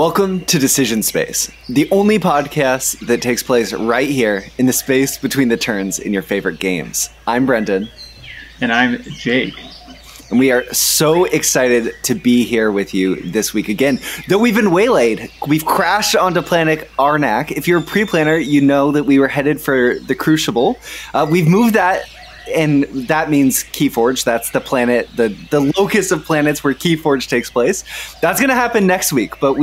Welcome to Decision Space, the only podcast that takes place right here in the space between the turns in your favorite games. I'm Brendan. And I'm Jake. And we are so excited to be here with you this week again. Though we've been waylaid, we've crashed onto planet Arnak. If you're a pre-planner, you know that we were headed for the Crucible. We've moved that, and that means Keyforge. That's the planet, the locus of planets where Keyforge takes place. That's going to happen next week. But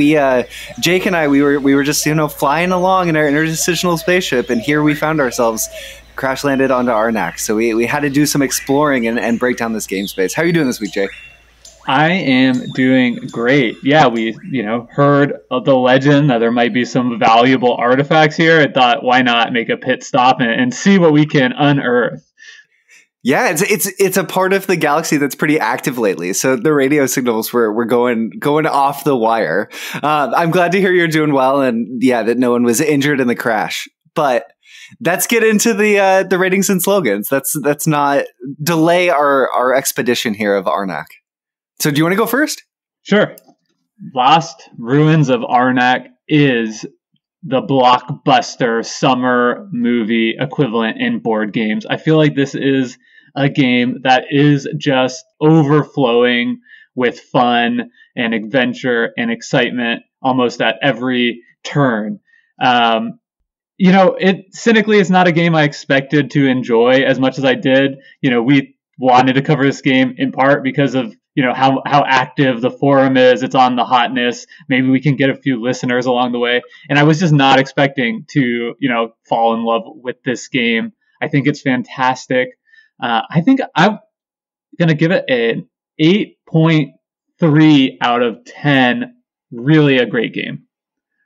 Jake and I, we were just flying along in our interdimensional spaceship, and here we found ourselves crash landed onto Arnak. So we had to do some exploring and break down this game space. How are you doing this week, Jake? I am doing great. Yeah, we heard of the legend that there might be some valuable artifacts here. I thought, why not make a pit stop and see what we can unearth? Yeah, it's a part of the galaxy that's pretty active lately. So the radio signals were going off the wire. I'm glad to hear you're doing well, and yeah, that no one was injured in the crash. But let's get into the ratings and slogans. Let's not delay our expedition here of Arnak. So do you want to go first? Sure. Lost Ruins of Arnak is the blockbuster summer movie equivalent in board games. I feel like this is a game that is just overflowing with fun and adventure and excitement almost at every turn. It cynically is not a game I expected to enjoy as much as I did. We wanted to cover this game in part because of how active the forum is. It's on the hotness. Maybe we can get a few listeners along the way. And I was just not expecting to, fall in love with this game. I think it's fantastic. I think I'm going to give it an 8.3 out of 10. Really a great game.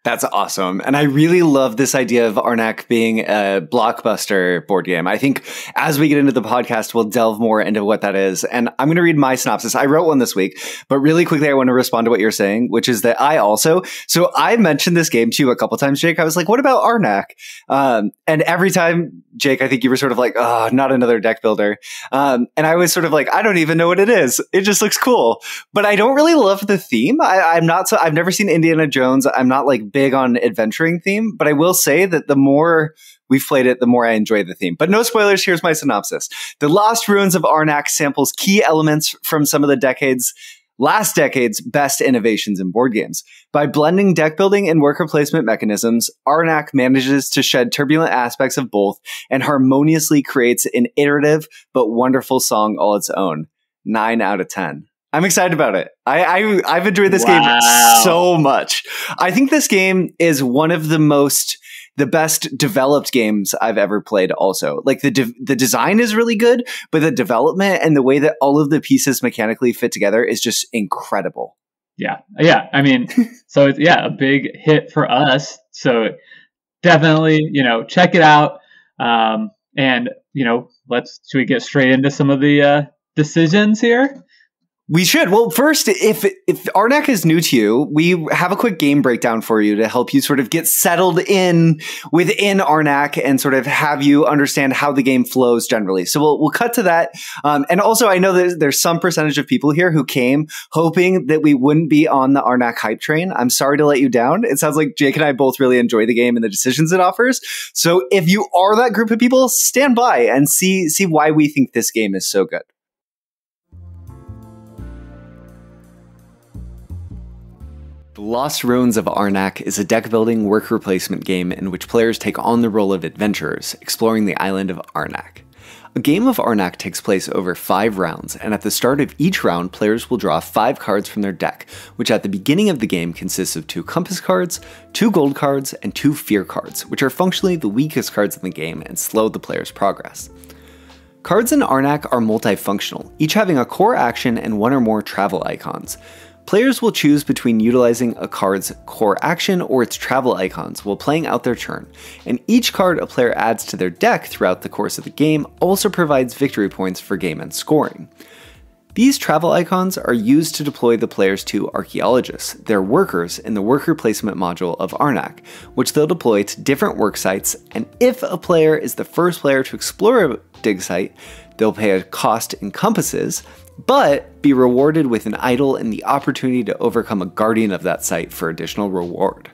That's awesome. And I really love this idea of Arnak being a blockbuster board game. I think as we get into the podcast, we'll delve more into what that is. And I'm going to read my synopsis. I wrote one this week, but really quickly, I want to respond to what you're saying, which is that so I mentioned this game to you a couple times, Jake. I was like, what about Arnak? And every time, Jake, I think you were sort of like, oh, not another deck builder. And I was sort of like, I don't even know what it is. It just looks cool. But I don't really love the theme. I've never seen Indiana Jones. I'm not like big on adventuring theme, but I will say that the more we've played it, the more I enjoy the theme. But no spoilers, here's my synopsis. The Lost Ruins of Arnak samples key elements from some of the last decade's best innovations in board games. By blending deck building and worker placement mechanisms, Arnak manages to shed turbulent aspects of both and harmoniously creates an iterative but wonderful song all its own. 9 out of 10. I'm excited about it. I've enjoyed this game so much. I think this game is one of the best developed games I've ever played also. Like the design is really good, but the development and the way that all of the pieces mechanically fit together is just incredible. Yeah. I mean, so it's a big hit for us. So definitely, check it out. And should we get straight into some of the decisions here? We should. Well, first, if Arnak is new to you, we have a quick game breakdown for you to help you sort of get settled in within Arnak and sort of have you understand how the game flows generally. So we'll cut to that. And also, I know that there's some percentage of people here who came hoping that we wouldn't be on the Arnak hype train. I'm sorry to let you down. It sounds like Jake and I both really enjoy the game and the decisions it offers. So if you are that group of people, stand by and see why we think this game is so good. The Lost Ruins of Arnak is a deck-building worker placement game in which players take on the role of adventurers, exploring the island of Arnak. A game of Arnak takes place over 5 rounds, and at the start of each round, players will draw 5 cards from their deck, which at the beginning of the game consists of 2 compass cards, 2 gold cards, and 2 fear cards, which are functionally the weakest cards in the game and slow the player's progress. Cards in Arnak are multifunctional, each having a core action and 1 or more travel icons. Players will choose between utilizing a card's core action or its travel icons while playing out their turn, and each card a player adds to their deck throughout the course of the game also provides victory points for game end scoring. These travel icons are used to deploy the players to archaeologists, their workers in the worker placement module of Arnak, which they'll deploy to different work sites, and if a player is the first player to explore dig site, they'll pay a cost in compasses, but be rewarded with an idol and the opportunity to overcome a guardian of that site for additional reward.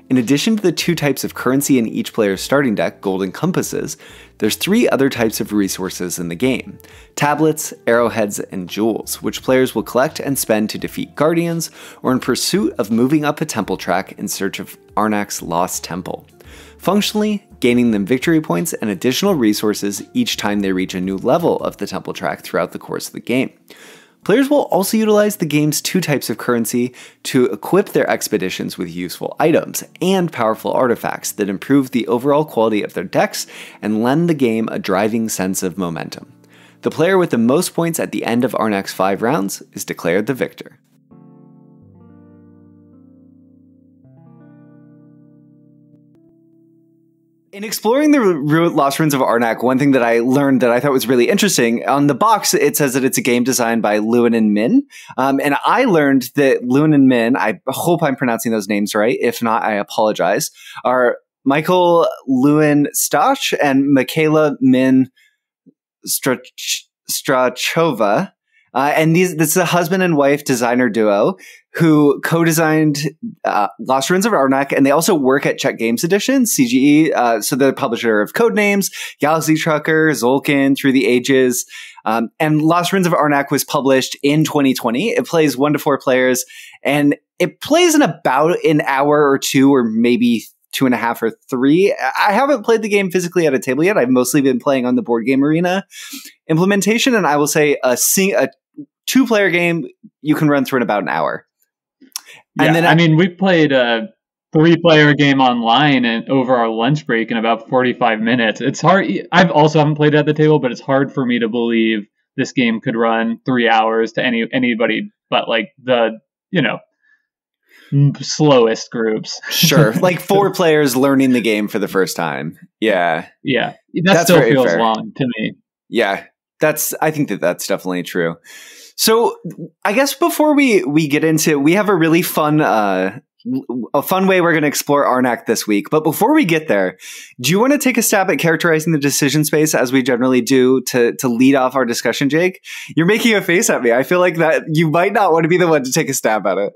In addition to the 2 types of currency in each player's starting deck, gold and compasses, there's 3 other types of resources in the game: tablets, arrowheads, and jewels, which players will collect and spend to defeat guardians or in pursuit of moving up a temple track in search of Arnak's lost temple, functionally gaining them victory points and additional resources each time they reach a new level of the temple track throughout the course of the game. Players will also utilize the game's 2 types of currency to equip their expeditions with useful items and powerful artifacts that improve the overall quality of their decks and lend the game a driving sense of momentum. The player with the most points at the end of Arnak's 5 rounds is declared the victor. In exploring the Lost Ruins of Arnak, one thing that I learned that I thought was really interesting, on the box it says that it's a game designed by Lewin and Min. And I learned that Lewin and Min, I hope I'm pronouncing those names right, if not, I apologize, are Michael Lewin Stoch and Michaela Min Strachova. And this is a husband and wife designer duo who co-designed Lost Ruins of Arnak, and they also work at Czech Games Edition, CGE. So they're the publisher of Codenames, Galaxy Trucker, Zolkin, Through the Ages. And Lost Ruins of Arnak was published in 2020. It plays 1 to 4 players, and it plays in about an hour or 2, or maybe 2.5 or 3. I haven't played the game physically at a table yet. I've mostly been playing on the Board Game Arena implementation, and I will say a 2-player game you can run through in about an hour. Yeah, and then we played a 3-player game online and over our lunch break in about 45 minutes. It's hard. I've also haven't played it at the table, but it's hard for me to believe this game could run 3 hours to anybody but like the, slowest groups. Sure. Like 4 players learning the game for the first time. Yeah. Yeah. That still feels fair. Long to me. Yeah. I think that's definitely true. So I guess before we get into, we have a really fun way we're going to explore Arnak this week. But before we get there, do you want to take a stab at characterizing the decision space as we generally do to lead off our discussion, Jake? You're making a face at me. I feel like that you might not want to be the one to take a stab at it.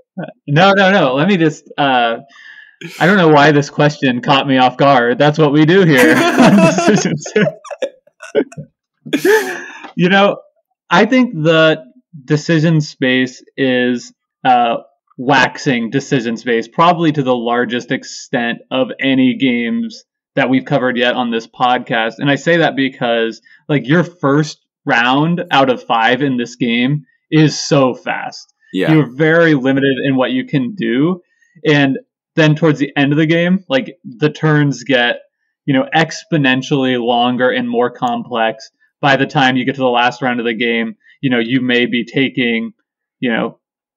No. Let me just, I don't know why this question caught me off guard. That's what we do here on Decision Space. I think the decision space is waxing decision space, probably to the largest extent of any games that we've covered yet on this podcast. And I say that because like your first round out of 5 in this game is so fast. Yeah. You're very limited in what you can do. And then towards the end of the game, like the turns get, exponentially longer and more complex. By the time you get to the last round of the game, you may be taking,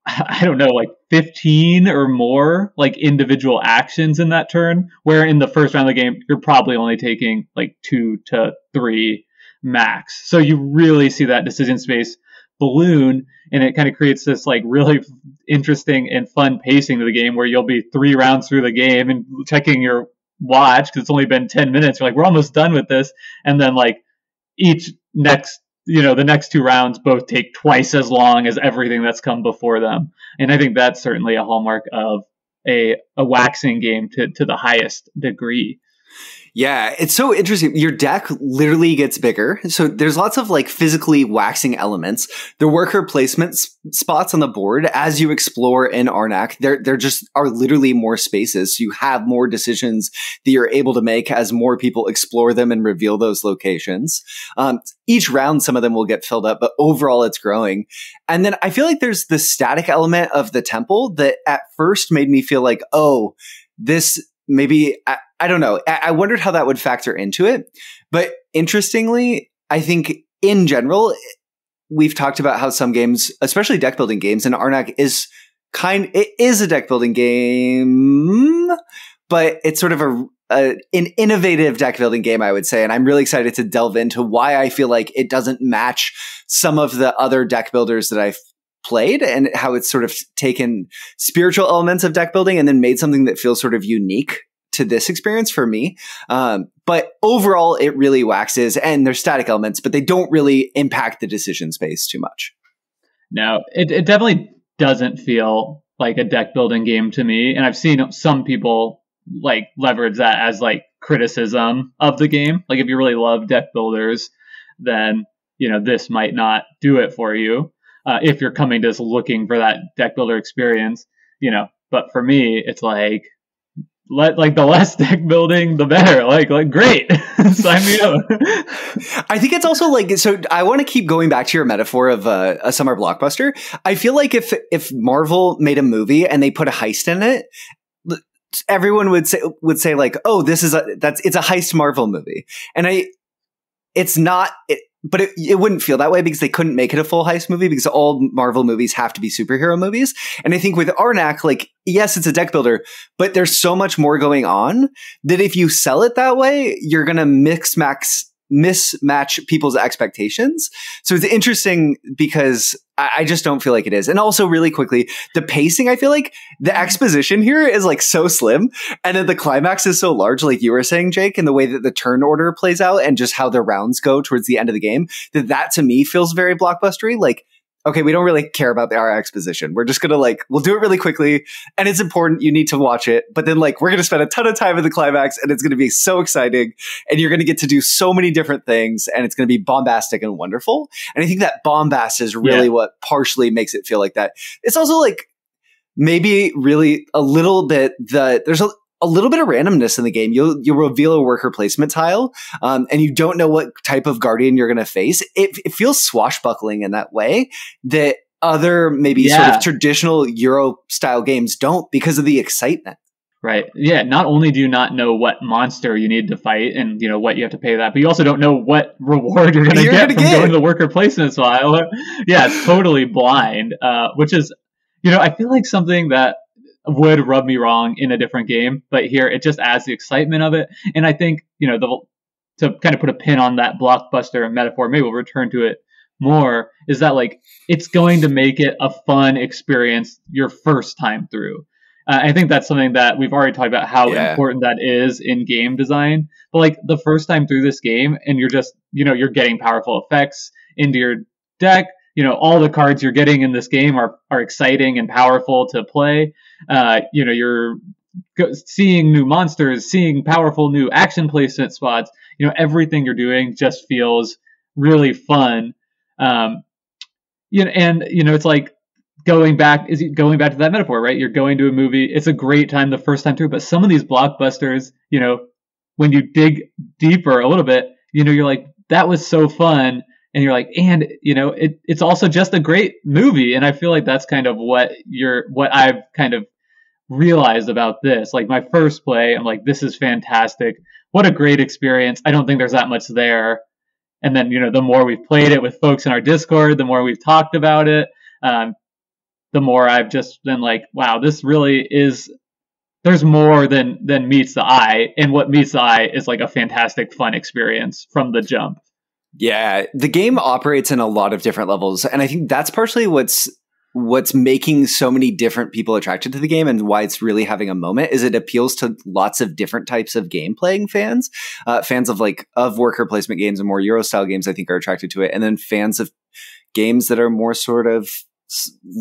I don't know, like 15 or more like individual actions in that turn, where in the first round of the game, you're probably only taking like 2 to 3 max. So you really see that decision space balloon, and it kind of creates this like really interesting and fun pacing to the game where you'll be 3 rounds through the game and checking your watch because it's only been 10 minutes. You're like, we're almost done with this. And then like the next 2 rounds both take twice as long as everything that's come before them. And I think that's certainly a hallmark of a waxing game to the highest degree. Yeah, it's so interesting. Your deck literally gets bigger. So there's lots of like physically waxing elements. The worker placement spots on the board as you explore in Arnak, there just are literally more spaces. So you have more decisions that you're able to make as more people explore them and reveal those locations. Each round, some of them will get filled up, but overall it's growing. And then I feel like there's the static element of the temple that at first made me feel like, oh, this maybe, I don't know. I wondered how that would factor into it. But interestingly, I think in general, we've talked about how some games, especially deck building games, and Arnak is it is a deck building game, but it's sort of an innovative deck building game, I would say. And I'm really excited to delve into why I feel like it doesn't match some of the other deck builders that I've played, and how it's sort of taken spiritual elements of deck building and then made something that feels sort of unique to this experience for me. But overall, it really waxes, and there's static elements, but they don't really impact the decision space too much. No, it definitely doesn't feel like a deck building game to me. And I've seen some people like leverage that as like criticism of the game. Like if you really love deck builders, then, you know, this might not do it for you. If you're coming to this looking for that deck builder experience, you know, but for me, it's like, the less deck building, the better. Like great. Sign me up. I think it's also like, so I want to keep going back to your metaphor of a summer blockbuster. I feel like if Marvel made a movie and they put a heist in it, everyone would say like, oh, it's a heist Marvel movie. And it's not, but it wouldn't feel that way because they couldn't make it a full heist movie because all Marvel movies have to be superhero movies. And I think with Arnak, like, yes, it's a deck builder, but there's so much more going on that if you sell it that way, you're going to mismatch people's expectations. So it's interesting because I just don't feel like it is. And also really quickly, the pacing, I feel like the exposition here is like so slim and then the climax is so large, like you were saying, Jake, and the way that the turn order plays out and just how the rounds go towards the end of the game, that to me feels very blockbustery. Like, okay, we don't really care about our exposition. We're just going to we'll do it really quickly. And it's important. You need to watch it. But then we're going to spend a ton of time in the climax and it's going to be so exciting. And you're going to get to do so many different things and it's going to be bombastic and wonderful. And I think that bombast is really what partially makes it feel like that. It's also maybe really a little bit there's a little bit of randomness in the game. You'll reveal a worker placement tile, and you don't know what type of guardian you're going to face. It feels swashbuckling in that way that other maybe sort of traditional Euro style games don't because of the excitement. Right. Yeah. Not only do you not know what monster you need to fight and, you know, what you have to pay that, but you also don't know what reward you're going to get from going to the worker placement tile. Yeah, it's totally blind, which is, you know, I feel like something that would rub me wrong in a different game, but here it just adds the excitement of it. And I think, you know, to kind of put a pin on that blockbuster metaphor, maybe we'll return to it more, is that it's going to make it a fun experience your first time through. I think that's something that we've already talked about how important that is in game design. But the first time through this game and you're just, you know, you're getting powerful effects into your deck. You know, all the cards you're getting in this game are exciting and powerful to play. You know, you're seeing new monsters, seeing powerful new action placement spots. You know, everything you're doing just feels really fun. You know, and you know, it's going back to that metaphor, right? You're going to a movie. It's a great time the first time through, but some of these blockbusters, you know, when you dig deeper a little bit, you know, you're like, that was so fun. And you're like, and you know, it's also just a great movie. And I feel like that's kind of what I've kind of realized about this. My first play, I'm like, this is fantastic. What a great experience. I don't think there's that much there. And then, you know, the more we've played it with folks in our Discord, the more we've talked about it, the more I've just been like, wow, this really is, there's more than meets the eye. And what meets the eye is a fantastic, fun experience from the jump. Yeah, the game operates in a lot of different levels. And I think that's partially what's making so many different people attracted to the game and why it's really having a moment is it appeals to lots of different types of game playing fans. Fans of worker placement games and more Euro style games, I think, are attracted to it. And then fans of games that are more sort of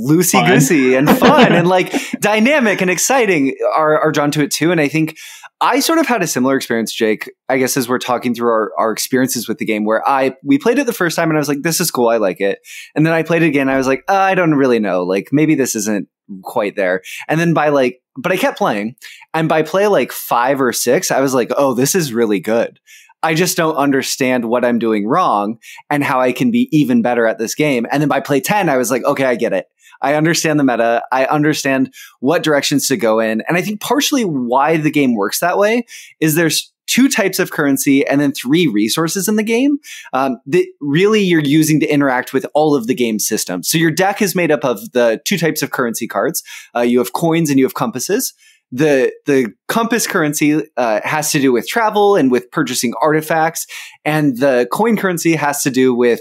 loosey-goosey and fun and dynamic and exciting are drawn to it too. And I think I sort of had a similar experience, Jake, I guess, as we're talking through our experiences with the game where we played it the first time and I was like, this is cool. I like it. And then I played it again. I was like, I don't really know. Maybe this isn't quite there. And then but I kept playing. And by play 5 or 6, I was like, oh, this is really good. I just don't understand what I'm doing wrong and how I can be even better at this game. And then by play 10, I was like, okay, I get it. I understand the meta. I understand what directions to go in. And I think partially why the game works that way is there's 2 types of currency and then 3 resources in the game that really you're using to interact with all of the game systems. So your deck is made up of the 2 types of currency cards. You have coins and you have compasses. The compass currency has to do with travel and with purchasing artifacts. And the coin currency has to do with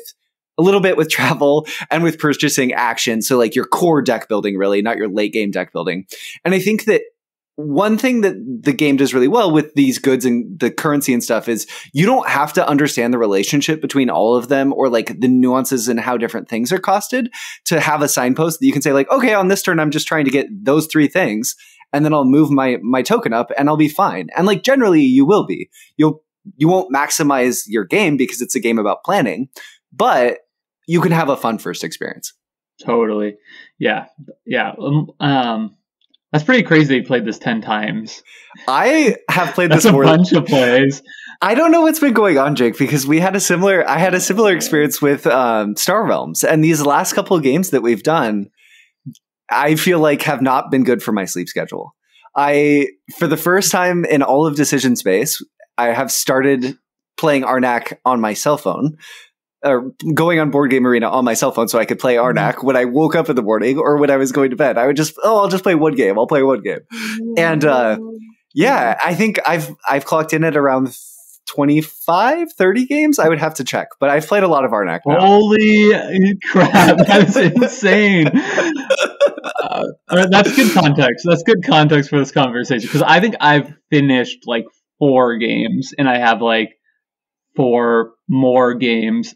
a little bit with travel and with purchasing action. So your core deck building, really, not your late game deck building. And I think that one thing that the game does really well with these goods and the currency and stuff is you don't have to understand the relationship between all of them or like the nuances and how different things are costed to have a signpost that you can say like, okay, on this turn, I'm just trying to get those 3 things. And then I'll move my token up and I'll be fine. And like generally you will be. You won't maximize your game because it's a game about planning, but you can have a fun first experience. Totally. Yeah. Yeah. That's pretty crazy. You played this 10 times. I have played this a bunch of plays. I don't know what's been going on, Jake, because I had a similar experience with Star Realms, and these last couple of games that we've done, I feel like have not been good for my sleep schedule. For the first time in all of Decision Space, I have started playing Arnak on my cell phone, or going on Board Game Arena on my cell phone so I could play Arnak when I woke up in the morning or when I was going to bed. I would just, I'll just play one game. I'll play one game. And yeah, I think I've clocked in at around 25, 30 games. I would have to check, but I've played a lot of Arnak now. Holy crap, that's insane. That's good context. That's good context for this conversation, because I think I've finished like 4 games and I have like 4 more games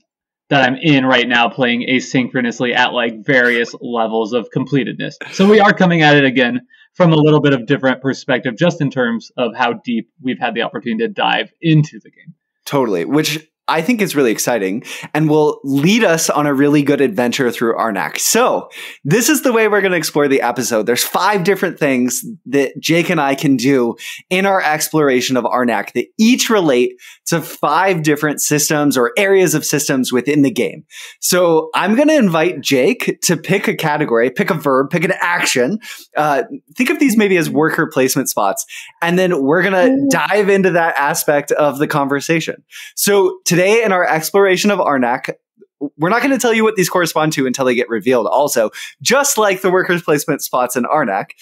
that I'm in right now playing asynchronously at like various levels of completedness. So we are coming at it again from a little bit of different perspective, just in terms of how deep we've had the opportunity to dive into the game. Totally, which I think is really exciting and will lead us on a really good adventure through Arnak. So this is the way we're going to explore the episode. There's 5 different things that Jake and I can do in our exploration of Arnak that each relate to 5 different systems or areas of systems within the game. So I'm going to invite Jake to pick a category, pick a verb, pick an action. Think of these maybe as worker placement spots. And then we're going to dive into that aspect of the conversation. So today in our exploration of Arnak, we're not going to tell you what these correspond to until they get revealed also, just like the workers placement spots in Arnak.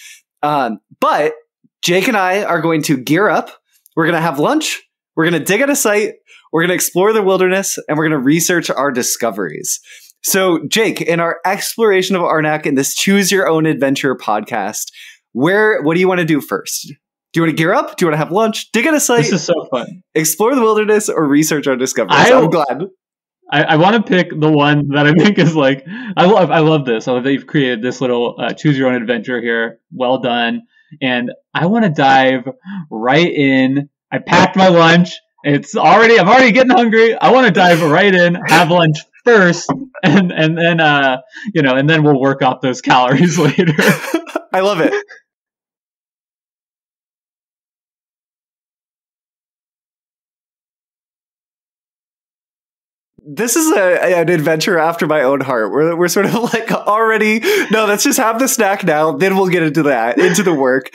But Jake and I are going to gear up. We're going to have lunch. We're going to dig at a site. We're going to explore the wilderness, and we're going to research our discoveries. So Jake, in our exploration of Arnak in this Choose Your Own Adventure podcast, what do you want to do first? Do you want to gear up? Do you want to have lunch? Dig at a site? This is so fun. Explore the wilderness or research our discoveries? I'm glad. I want to pick the one that I think is like, I love this. I love that you've created this little choose your own adventure here. Well done. And I want to dive right in. I packed my lunch. I'm already getting hungry. I want to dive right in, have lunch first, and then, and then we'll work off those calories later. I love it. This is an adventure after my own heart. We're sort of like already, no, let's just have the snack now. Then we'll get into the work.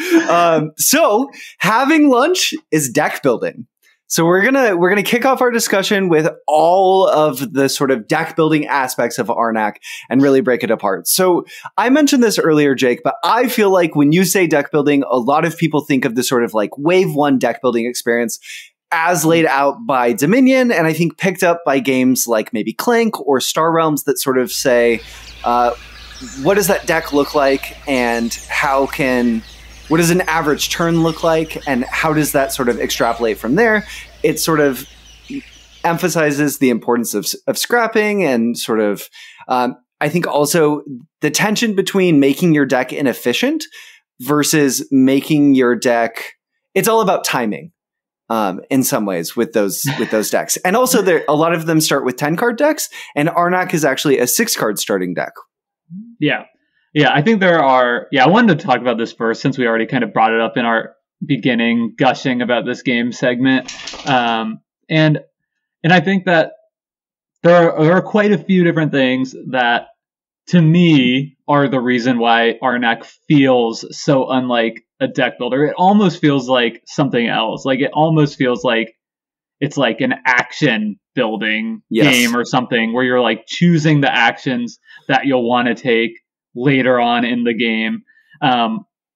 So having lunch is deck building. So we're gonna kick off our discussion with all of the sort of deck building aspects of Arnak and really break it apart. So I mentioned this earlier, Jake, but I feel like when you say deck building, a lot of people think of the sort of like wave 1 deck building experience as laid out by Dominion, and I think picked up by games like maybe Clank or Star Realms that sort of say, what does that deck look like, and what does an average turn look like, and how does that sort of extrapolate from there? It sort of emphasizes the importance of scrapping and sort of, I think also the tension between making your deck inefficient versus making your deck, it's all about timing. In some ways with those decks. And also a lot of them start with 10-card decks, and Arnak is actually a 6-card starting deck. Yeah. Yeah, I think there are, I wanted to talk about this first since we already kind of brought it up in our beginning gushing about this game segment. And I think that there are quite a few different things that to me are the reason why Arnak feels so unlike a deck builder. It almost feels like something else. Like it almost feels like it's like an action building game or something where you're like choosing the actions that you'll want to take later on in the game,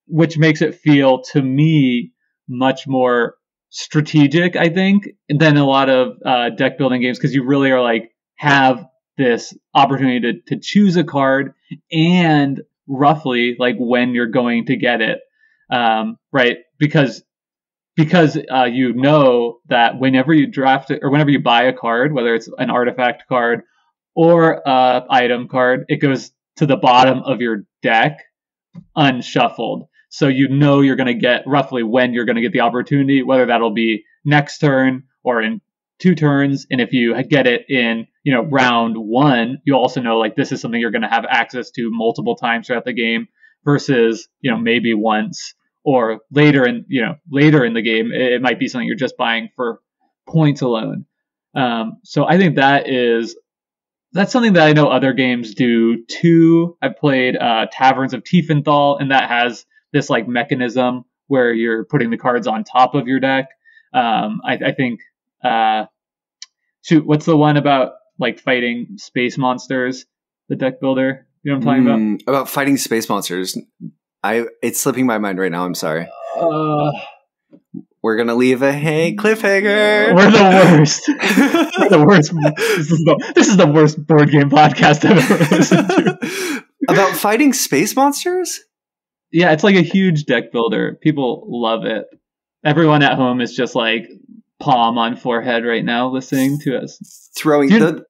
which makes it feel to me much more strategic, I think, than a lot of deck building games, because you really are like have this opportunity to choose a card and roughly like when you're going to get it. right? Because you know that whenever you draft it or whenever you buy a card, whether it's an artifact card or a item card, it goes to the bottom of your deck unshuffled. So you know you're going to get roughly when you're going to get the opportunity, whether that'll be next turn or in 2 turns. And if you get it in, round 1, you also know like this is something you're going to have access to multiple times throughout the game versus, maybe once or later in the game, it might be something you're just buying for points alone. So I think that's something that I know other games do too. I've played Taverns of Tiefenthal, and that has this like mechanism where you're putting the cards on top of your deck. I think what's the one about like fighting space monsters? The deck builder, you know what I'm talking about? About fighting space monsters. It's slipping my mind right now. I'm sorry. We're gonna leave a cliffhanger. We're the worst. We're the worst. This is the worst board game podcast I've ever listened to. About fighting space monsters? Yeah, it's like a huge deck builder. People love it. Everyone at home is just like palm on forehead right now listening to us. Throwing do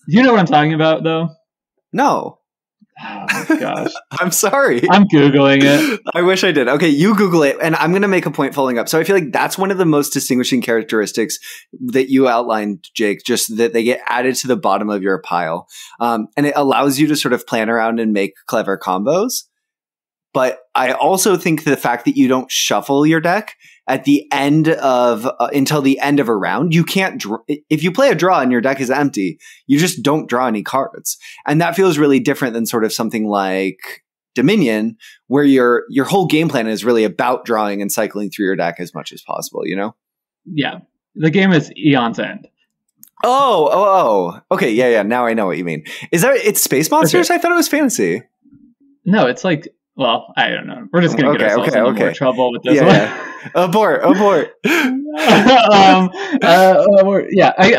you know what I'm talking about though? No. Oh my gosh. I'm sorry. I'm Googling it. I wish I did. Okay, you Google it, and I'm going to make a point following up. So I feel like that's one of the most distinguishing characteristics that you outlined, Jake, just that they get added to the bottom of your pile. And it allows you to sort of plan around and make clever combos. But I also think the fact that you don't shuffle your deck at the end of until the end of a round, you can't if you play a draw and your deck is empty, you just don't draw any cards. And that feels really different than sort of something like Dominion, where your whole game plan is really about drawing and cycling through your deck as much as possible, Yeah. The game is Eon's End. Oh. Okay, yeah. Now I know what you mean. It's Space Monsters? Okay. I thought it was fantasy. No, it's like, well, I don't know. We're just going to get ourselves into more trouble with this one. Yeah. Abort.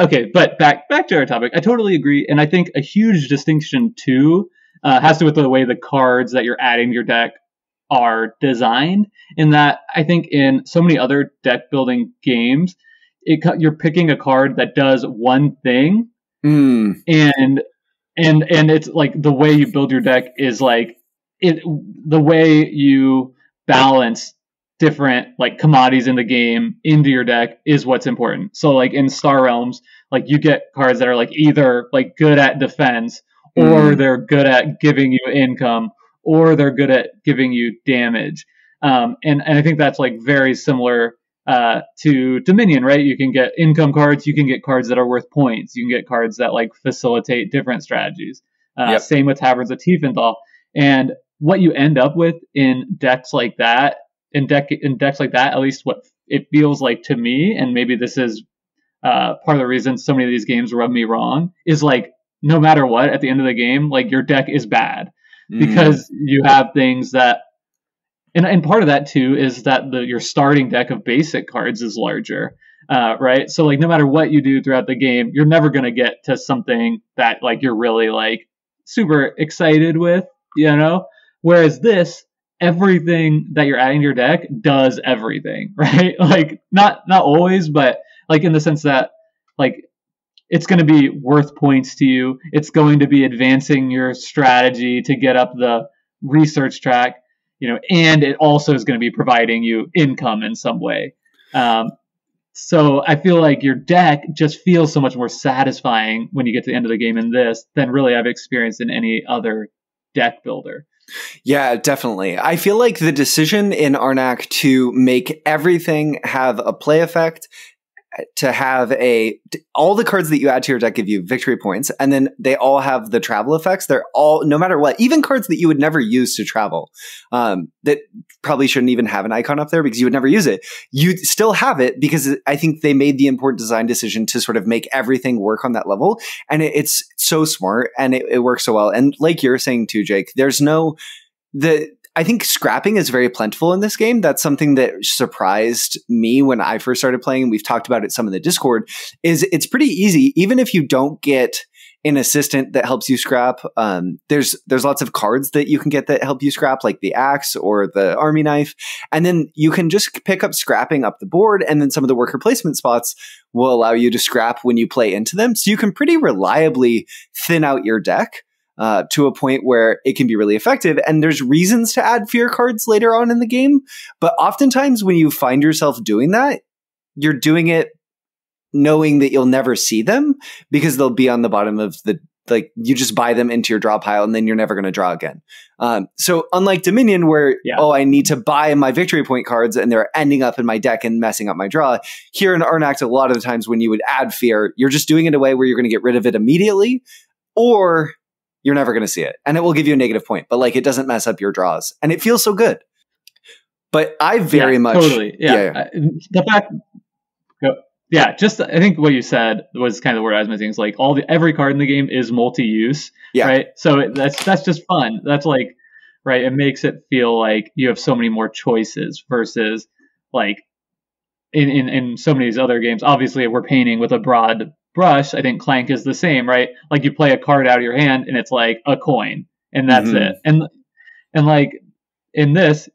Okay, but back to our topic. I totally agree. And I think a huge distinction too has to do with the way the cards that you're adding to your deck are designed. In that, I think in so many other deck building games, you're picking a card that does one thing, and it's like the way you build your deck is like the way you balance different like commodities in the game into your deck is what's important. So like in Star Realms, like you get cards that are like either like good at defense, or they're good at giving you income, or they're good at giving you damage. And I think that's like very similar to Dominion, right? You can get income cards, you can get cards that are worth points, you can get cards that like facilitate different strategies. Same with Taverns of Tiefenthal. And what you end up with in decks like that, at least what it feels like to me, and maybe this is part of the reason so many of these games rub me wrong, is like no matter what, at the end of the game, like your deck is bad because you have things that, and part of that too is that your starting deck of basic cards is larger, right? So like no matter what you do throughout the game, you're never going to get to something that like you're really like super excited with, Whereas this, everything that you're adding to your deck does everything, right? Like not always, but like in the sense that like it's going to be worth points to you. It's going to be advancing your strategy to get up the research track, and it also is going to be providing you income in some way. So I feel like your deck just feels so much more satisfying when you get to the end of the game in this than really I've experienced in any other deck builder. Yeah, definitely. I feel like the decision in Arnak to make everything have a play effect, to have all the cards that you add to your deck give you victory points, and then they all have the travel effects. They're all, no matter what, even cards that you would never use to travel, that probably shouldn't even have an icon up there because you would never use it. You still have it because I think they made the important design decision to sort of make everything work on that level. And it's so smart and it works so well. And like you're saying too, Jake, I think scrapping is very plentiful in this game. That's something that surprised me when I first started playing. We've talked about it some in the Discord. Is it's pretty easy, even if you don't get an assistant that helps you scrap. There's lots of cards that you can get that help you scrap, like the axe or the army knife. And then you can just pick up scrapping up the board, and then some of the worker placement spots will allow you to scrap when you play into them. So you can pretty reliably thin out your deck to a point where it can be really effective. And there's reasons to add fear cards later on in the game. But oftentimes when you find yourself doing that, you're doing it knowing that you'll never see them because they'll be on the bottom of the, like, you just buy them into your draw pile and then you're never going to draw again. So unlike Dominion where, I need to buy my victory point cards and they're ending up in my deck and messing up my draw, here in Arnak, a lot of the times when you would add fear, you're just doing it a way where you're going to get rid of it immediately, or you're never going to see it. And it will give you a negative point, but like it doesn't mess up your draws. And it feels so good. But I very much... Totally. Yeah. The fact... Yeah, just I think what you said was kind of the word I was missing. Is like every card in the game is multi-use, right? So that's just fun. That's like, right? It makes it feel like you have so many more choices versus like in so many of these other games. Obviously, if we're painting with a broad brush, I think Clank is the same, right? Like you play a card out of your hand and it's like a coin, and that's it. And like in this,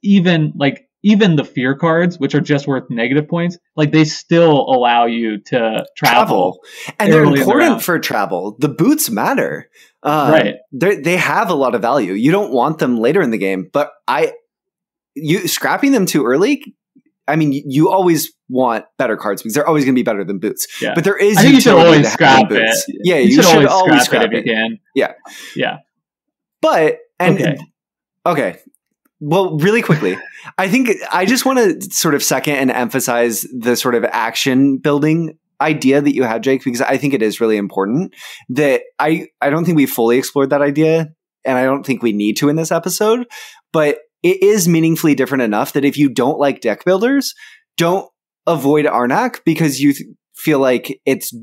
even the fear cards, which are just worth negative points, like they still allow you to travel. And they're important for travel. The boots matter. Right. They have a lot of value. You don't want them later in the game, but you scrapping them too early, I mean, you always want better cards because they're always going to be better than boots. Yeah. But there is I think you should always scrap it. Yeah, you should always scrap it if you can. Yeah. Yeah. But, okay. Well, really quickly, I think I just want to sort of second and emphasize the sort of action building idea that you had, Jake, because I think it is really important that I don't think we fully explored that idea, and I don't think we need to in this episode, but it is meaningfully different enough that if you don't like deck builders, don't avoid Arnak because you feel like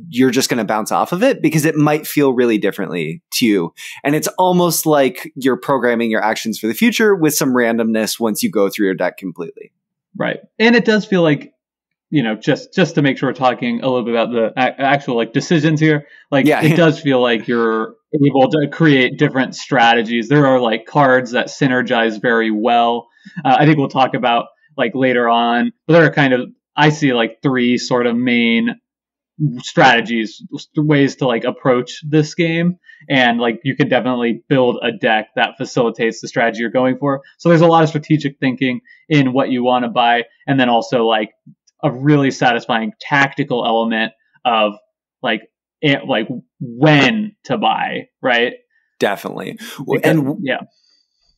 you're just going to bounce off of it because it might feel really differently to you. And it's almost like you're programming your actions for the future with some randomness once you go through your deck completely. Right. And it does feel like, just to make sure we're talking a little bit about the actual like decisions here, like it does feel like you're able to create different strategies. There are like cards that synergize very well. I think we'll talk about like later on, but there are kind of, I see like three sort of main strategies, ways to like approach this game. And like you can definitely build a deck that facilitates the strategy you're going for. So there's a lot of strategic thinking in what you want to buy. And then also like a really satisfying tactical element of like when to buy, right? Definitely. Because,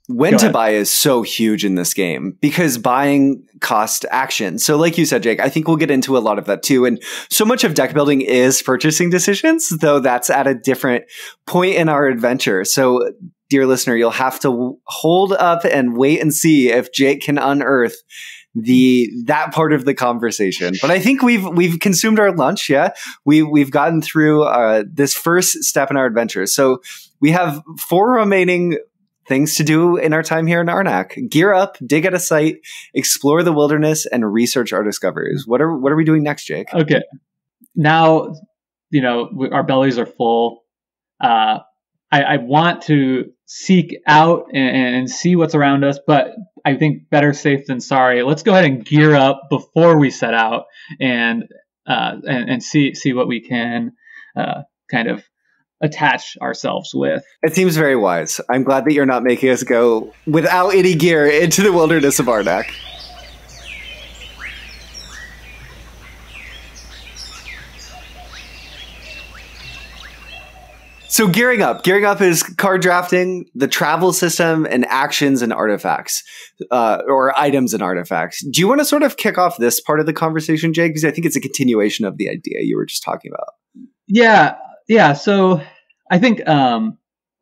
when to buy is so huge in this game because buying costs action. So like you said, Jake, I think we'll get into a lot of that too. And so much of deck building is purchasing decisions, though that's at a different point in our adventure. So dear listener, you'll have to hold up and wait and see if Jake can unearth that part of the conversation. But I think we've consumed our lunch. Yeah. We've gotten through this first step in our adventure. So we have 4 remaining things to do in our time here in Arnak. Gear up, dig at a site, explore the wilderness, and research our discoveries. What are we doing next, Jake? Okay. Now, our bellies are full. I want to seek out and see what's around us, but I think better safe than sorry. Let's go ahead and gear up before we set out and see what we can kind of attach ourselves with. It seems very wise. I'm glad that you're not making us go without any gear into the wilderness of Arnak. So gearing up is card drafting, the travel system, and actions and artifacts, or items and artifacts. Do you want to sort of kick off this part of the conversation, Jake? Because I think it's a continuation of the idea you were just talking about. Yeah. So I think a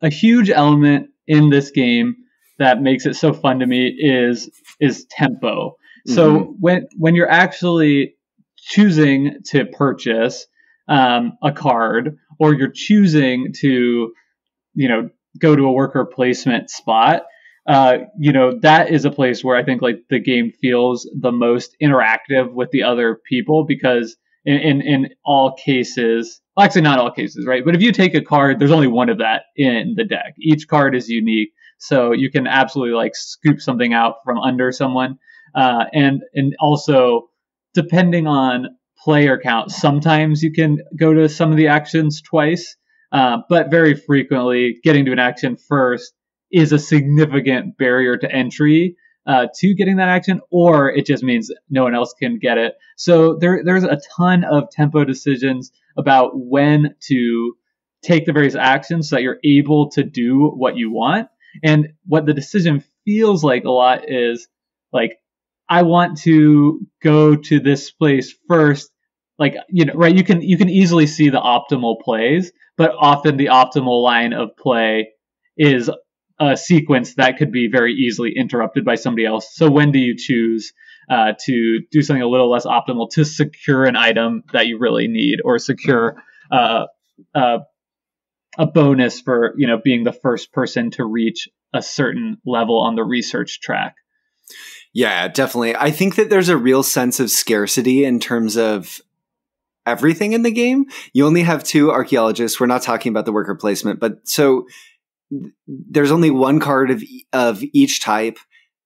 huge element in this game that makes it so fun to me is tempo. Mm-hmm. So when you're actually choosing to purchase a card, or you're choosing to, go to a worker placement spot, that is a place where I think like the game feels the most interactive with the other people, because in all cases, well, actually not all cases, right? But if you take a card, there's only one of that in the deck. Each card is unique, so you can absolutely like scoop something out from under someone, and also depending on player count, sometimes you can go to some of the actions twice, but very frequently getting to an action first is a significant barrier to entry to getting that action, or it just means no one else can get it. So there's a ton of tempo decisions about when to take the various actions so that you're able to do what you want. And what the decision feels like a lot is like, I want to go to this place first. Like, right, you can easily see the optimal plays, but often the optimal line of play is a sequence that could be very easily interrupted by somebody else. So when do you choose to do something a little less optimal to secure an item that you really need, or secure a bonus for being the first person to reach a certain level on the research track? Yeah, definitely. I think that there's a real sense of scarcity in terms of everything in the game. You only have 2 archaeologists. We're not talking about the worker placement, but so there's only 1 card of each type,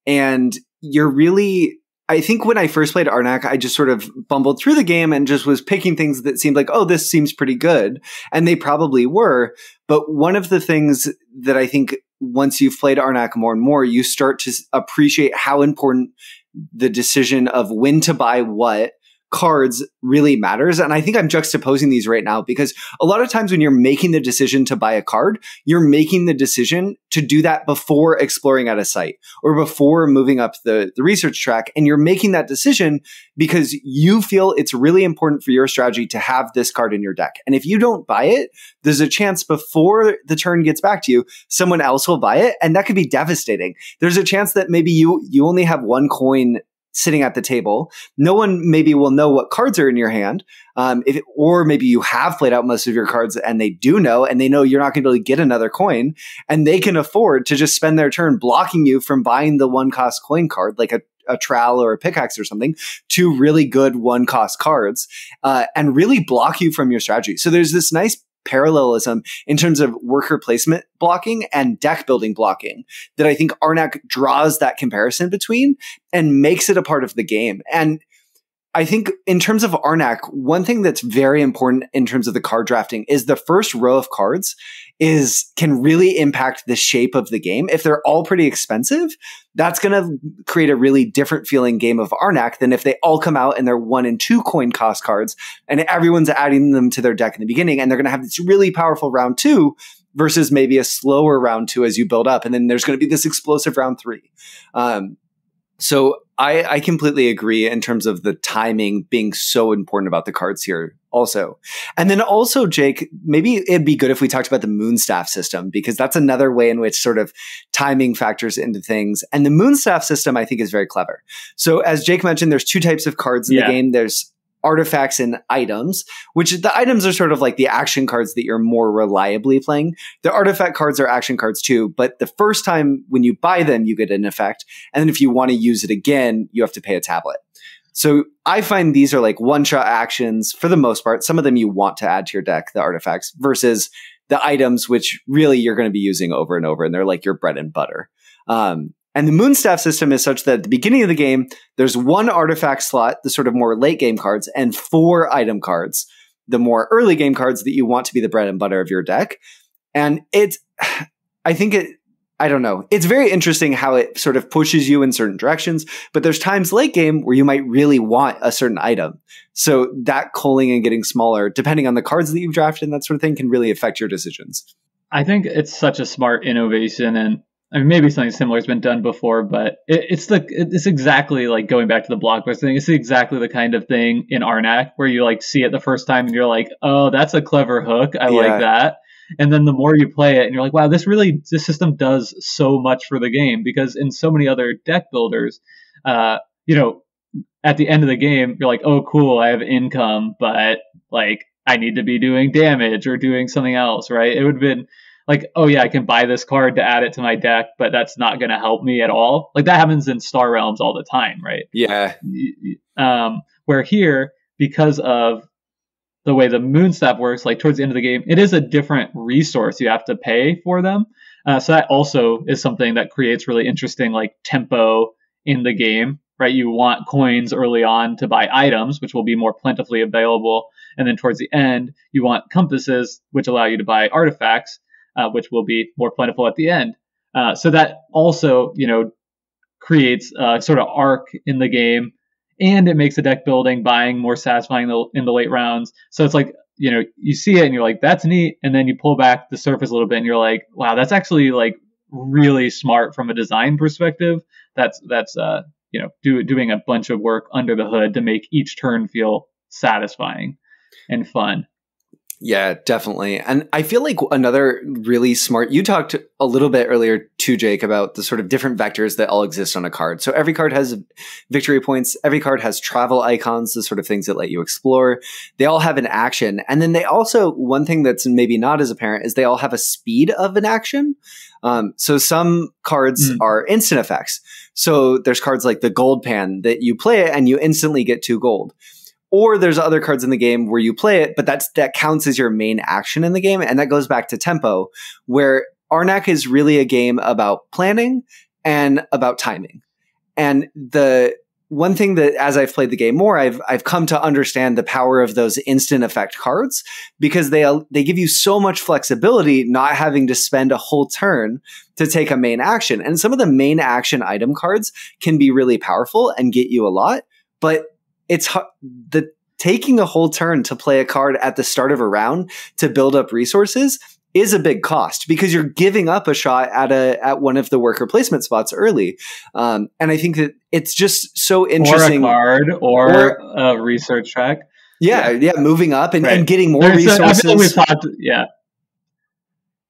and you're really, I think when I first played Arnak, I just sort of bumbled through the game and just was picking things that seemed like, oh, this seems pretty good. And they probably were. But one of the things that I think once you've played Arnak more and more, you start to appreciate how important the decision of when to buy what cards really matters. And I think I'm juxtaposing these right now because a lot of times when you're making the decision to buy a card, you're making the decision to do that before exploring at a site or before moving up the research track. And you're making that decision because you feel it's really important for your strategy to have this card in your deck. And if you don't buy it, there's a chance before the turn gets back to you, someone else will buy it. And that could be devastating. There's a chance that maybe you only have 1 coin sitting at the table. No one maybe will know what cards are in your hand. Or maybe you have played out most of your cards and they do know, and they know you're not going to be able to get another coin, and they can afford to just spend their turn blocking you from buying the 1-cost coin card, like a trowel or a pickaxe or something, 2 really good 1-cost cards, and really block you from your strategy. So there's this nice parallelism in terms of worker placement blocking and deck building blocking that I think Arnak draws that comparison between and makes it a part of the game. And I think in terms of Arnak, one thing that's very important in terms of the card drafting is the first row of cards can really impact the shape of the game. If they're all pretty expensive, that's going to create a really different feeling game of Arnak than if they all come out and they're 1 and 2 coin cost cards and everyone's adding them to their deck in the beginning, and they're going to have this really powerful round 2 versus maybe a slower round 2 as you build up. And then there's going to be this explosive round 3. So I completely agree in terms of the timing being so important about the cards here also. And then also, Jake, maybe it'd be good if we talked about the Moonstaff system, because that's another way in which sort of timing factors into things. And the Moonstaff system, I think, is very clever. So as Jake mentioned, there's 2 types of cards in the game. There's artifacts and items, which the items are sort of like the action cards that you're more reliably playing. The artifact cards are action cards too, but the first time when you buy them, you get an effect. And then if you want to use it again, you have to pay a tablet. So I find these are like one-shot actions for the most part. Some of them you want to add to your deck, the artifacts, versus the items, which really you're going to be using over and over, and they're like your bread and butter. And the Moonstaff system is such that at the beginning of the game, there's 1 artifact slot, the sort of more late game cards, and 4 item cards, the more early game cards that you want to be the bread and butter of your deck. And I don't know. It's very interesting how it sort of pushes you in certain directions, but there's times late game where you might really want a certain item. So that culling and getting smaller, depending on the cards that you've drafted and that sort of thing, can really affect your decisions. I think it's such a smart innovation, and I mean, maybe something similar has been done before, but it's exactly like going back to the blockbuster thing. It's exactly the kind of thing in Arnak where you like see it the first time and you're like, oh, that's a clever hook. I like that. And then the more you play it and you're like, wow, this system does so much for the game, because in so many other deck builders, at the end of the game, you're like, oh, cool, I have income, but like I need to be doing damage or doing something else, right? It would have been like, oh yeah, I can buy this card to add it to my deck, but that's not going to help me at all. Like that happens in Star Realms all the time, right? Yeah. Where here, because of the way the Moonstaff works, like towards the end of the game, it is a different resource. You have to pay for them. So that also is something that creates really interesting like tempo in the game, right? You want coins early on to buy items, which will be more plentifully available. And then towards the end, you want compasses, which allow you to buy artifacts, which will be more plentiful at the end. So that also, creates a sort of arc in the game, and it makes the deck building, buying more satisfying in the late rounds. So it's like, you see it and you're like, that's neat. And then you pull back the surface a little bit and you're like, wow, that's actually like really smart from a design perspective. That's doing a bunch of work under the hood to make each turn feel satisfying and fun. Yeah, definitely. And I feel like another really smart, you talked a little bit earlier too, Jake, about the sort of different vectors that all exist on a card. So every card has victory points. Every card has travel icons, the sort of things that let you explore. They all have an action. And then they also, one thing that's maybe not as apparent is they all have a speed of an action. So some cards are instant effects. So there's cards like the Gold Pan that you play it and you instantly get 2 gold. Or there's other cards in the game where you play it, but that counts as your main action in the game. And that goes back to tempo, where Arnak is really a game about planning and about timing. And the one thing that, as I've played the game more, I've come to understand the power of those instant effect cards, because they give you so much flexibility, not having to spend a whole turn to take a main action. And some of the main action item cards can be really powerful and get you a lot, but it's taking a whole turn to play a card at the start of a round to build up resources is a big cost, because you're giving up a shot at one of the worker placement spots early. And I think that it's just so interesting. Or a card or a research track. Yeah, moving up and getting more resources. I feel like we've talked,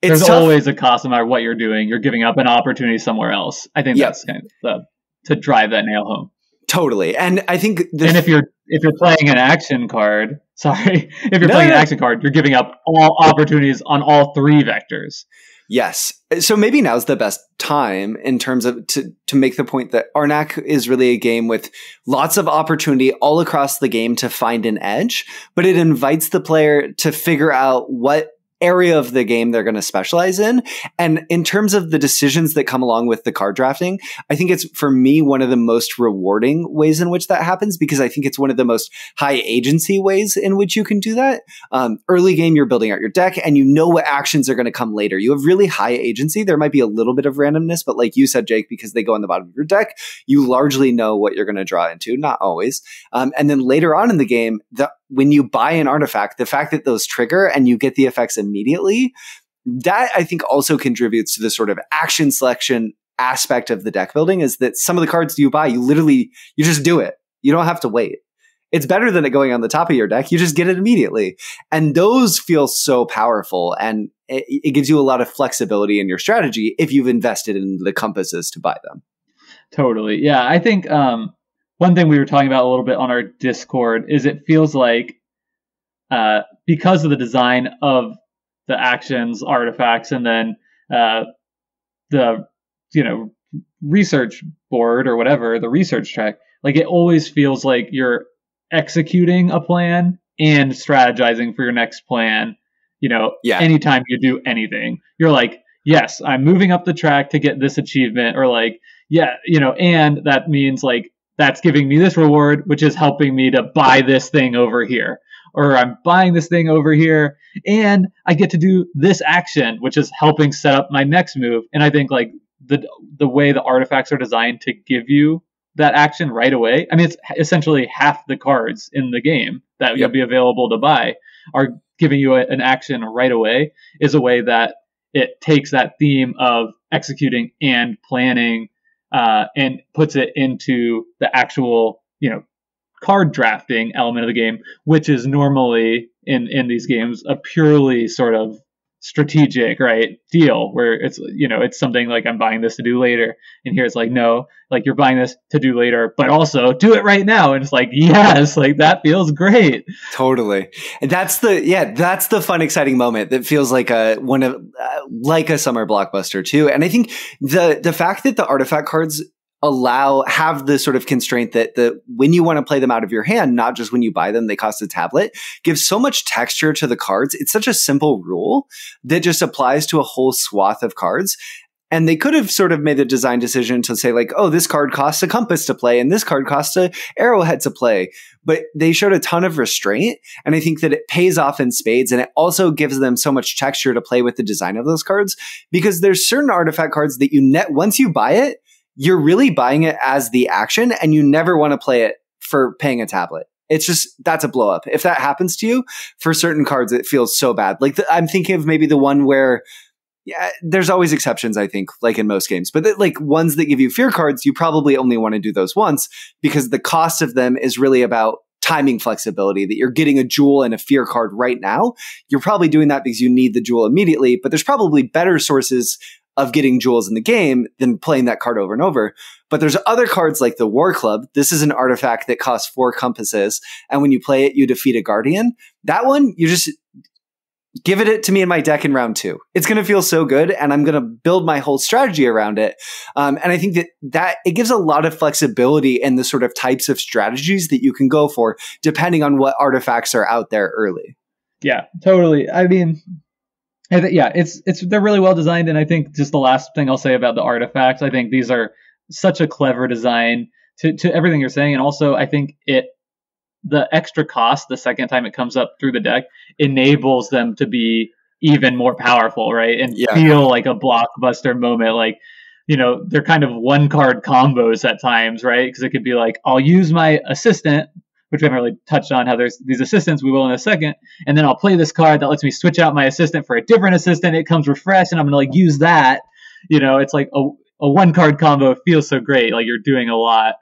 There's always a cost no matter what you're doing. You're giving up an opportunity somewhere else. I think that's kind of to drive that nail home. Totally. And I think and if you're playing an action card, playing an action card, you're giving up all opportunities on all 3 vectors. Yes. So maybe now's the best time in terms of to make the point that Arnak is really a game with lots of opportunity all across the game to find an edge, but it invites the player to figure out what area of the game they're going to specialize in. And in terms of the decisions that come along with the card drafting, I think it's, for me, one of the most rewarding ways in which that happens, because I think it's one of the most high agency ways in which you can do that. Early game, you're building out your deck and you know what actions are going to come later. You have really high agency. There might be a little bit of randomness, but like you said, Jake, because they go on the bottom of your deck, you largely know what you're going to draw into, not always. And then later on in the game, when you buy an artifact, the fact that those trigger and you get the effects immediately, that I think also contributes to the sort of action selection aspect of the deck building, is that some of the cards you buy, you just do it. You don't have to wait. It's better than it going on the top of your deck. You just get it immediately. And those feel so powerful, and it gives you a lot of flexibility in your strategy if you've invested in the compasses to buy them. Totally. Yeah. I think, one thing we were talking about a little bit on our Discord is it feels like because of the design of the actions, artifacts, and then the research board or whatever, the research track, like it always feels like you're executing a plan and strategizing for your next plan. Anytime you do anything, you're like, yes, I'm moving up the track to get this achievement, or like, and that means like, that's giving me this reward, which is helping me to buy this thing over here. Or I'm buying this thing over here, and I get to do this action, which is helping set up my next move. And I think like the way the artifacts are designed to give you that action right away. I mean, it's essentially half the cards in the game that you'll be available to buy are giving you an action right away, is a way that it takes that theme of executing and planning and puts it into the actual, card drafting element of the game, which is normally in these games a purely sort of strategic, right, deal where it's, it's something like I'm buying this to do later. And here it's like, no, like you're buying this to do later, but also do it right now. And it's like, yes, like that feels great. Totally. And that's the fun, exciting moment that feels like like a summer blockbuster too. And I think the fact that the artifact cards have the sort of constraint that when you want to play them out of your hand, not just when you buy them, they cost a tablet, gives so much texture to the cards. It's such a simple rule that just applies to a whole swath of cards. And they could have sort of made a design decision to say like, oh, this card costs a compass to play and this card costs a arrowhead to play. But they showed a ton of restraint. And I think that it pays off in spades. And it also gives them so much texture to play with the design of those cards, because there's certain artifact cards that once you buy it, you're really buying it as the action and you never want to play it for paying a tablet. It's just, that's a blow up. If that happens to you for certain cards, it feels so bad. Like I'm thinking of maybe the one where, yeah, there's always exceptions, I think, like in most games. But like ones that give you fear cards, you probably only want to do those once because the cost of them is really about timing flexibility, that you're getting a jewel and a fear card right now. You're probably doing that because you need the jewel immediately, but there's probably better sources of getting jewels in the game than playing that card over and over. But there's other cards like the War Club. This is an artifact that costs 4 compasses. And when you play it, you defeat a guardian. That one, you just give it to me in my deck in round 2. It's going to feel so good, and I'm going to build my whole strategy around it. And I think that it gives a lot of flexibility in the sort of types of strategies that you can go for, depending on what artifacts are out there early. Yeah, totally. I mean, they're really well designed, and I think just the last thing I'll say about the artifacts, I think these are such a clever design to everything you're saying, and also I think the extra cost the second time it comes up through the deck enables them to be even more powerful, right? And feel like a blockbuster moment. Like, they're kind of 1-card combos at times, right? Because it could be like, I'll use my assistant, which we haven't really touched on how there's these assistants, we will in a second, and then I'll play this card that lets me switch out my assistant for a different assistant. It comes refreshed, and I'm going to use that. It's like a 1-card combo. It feels so great. Like you're doing a lot.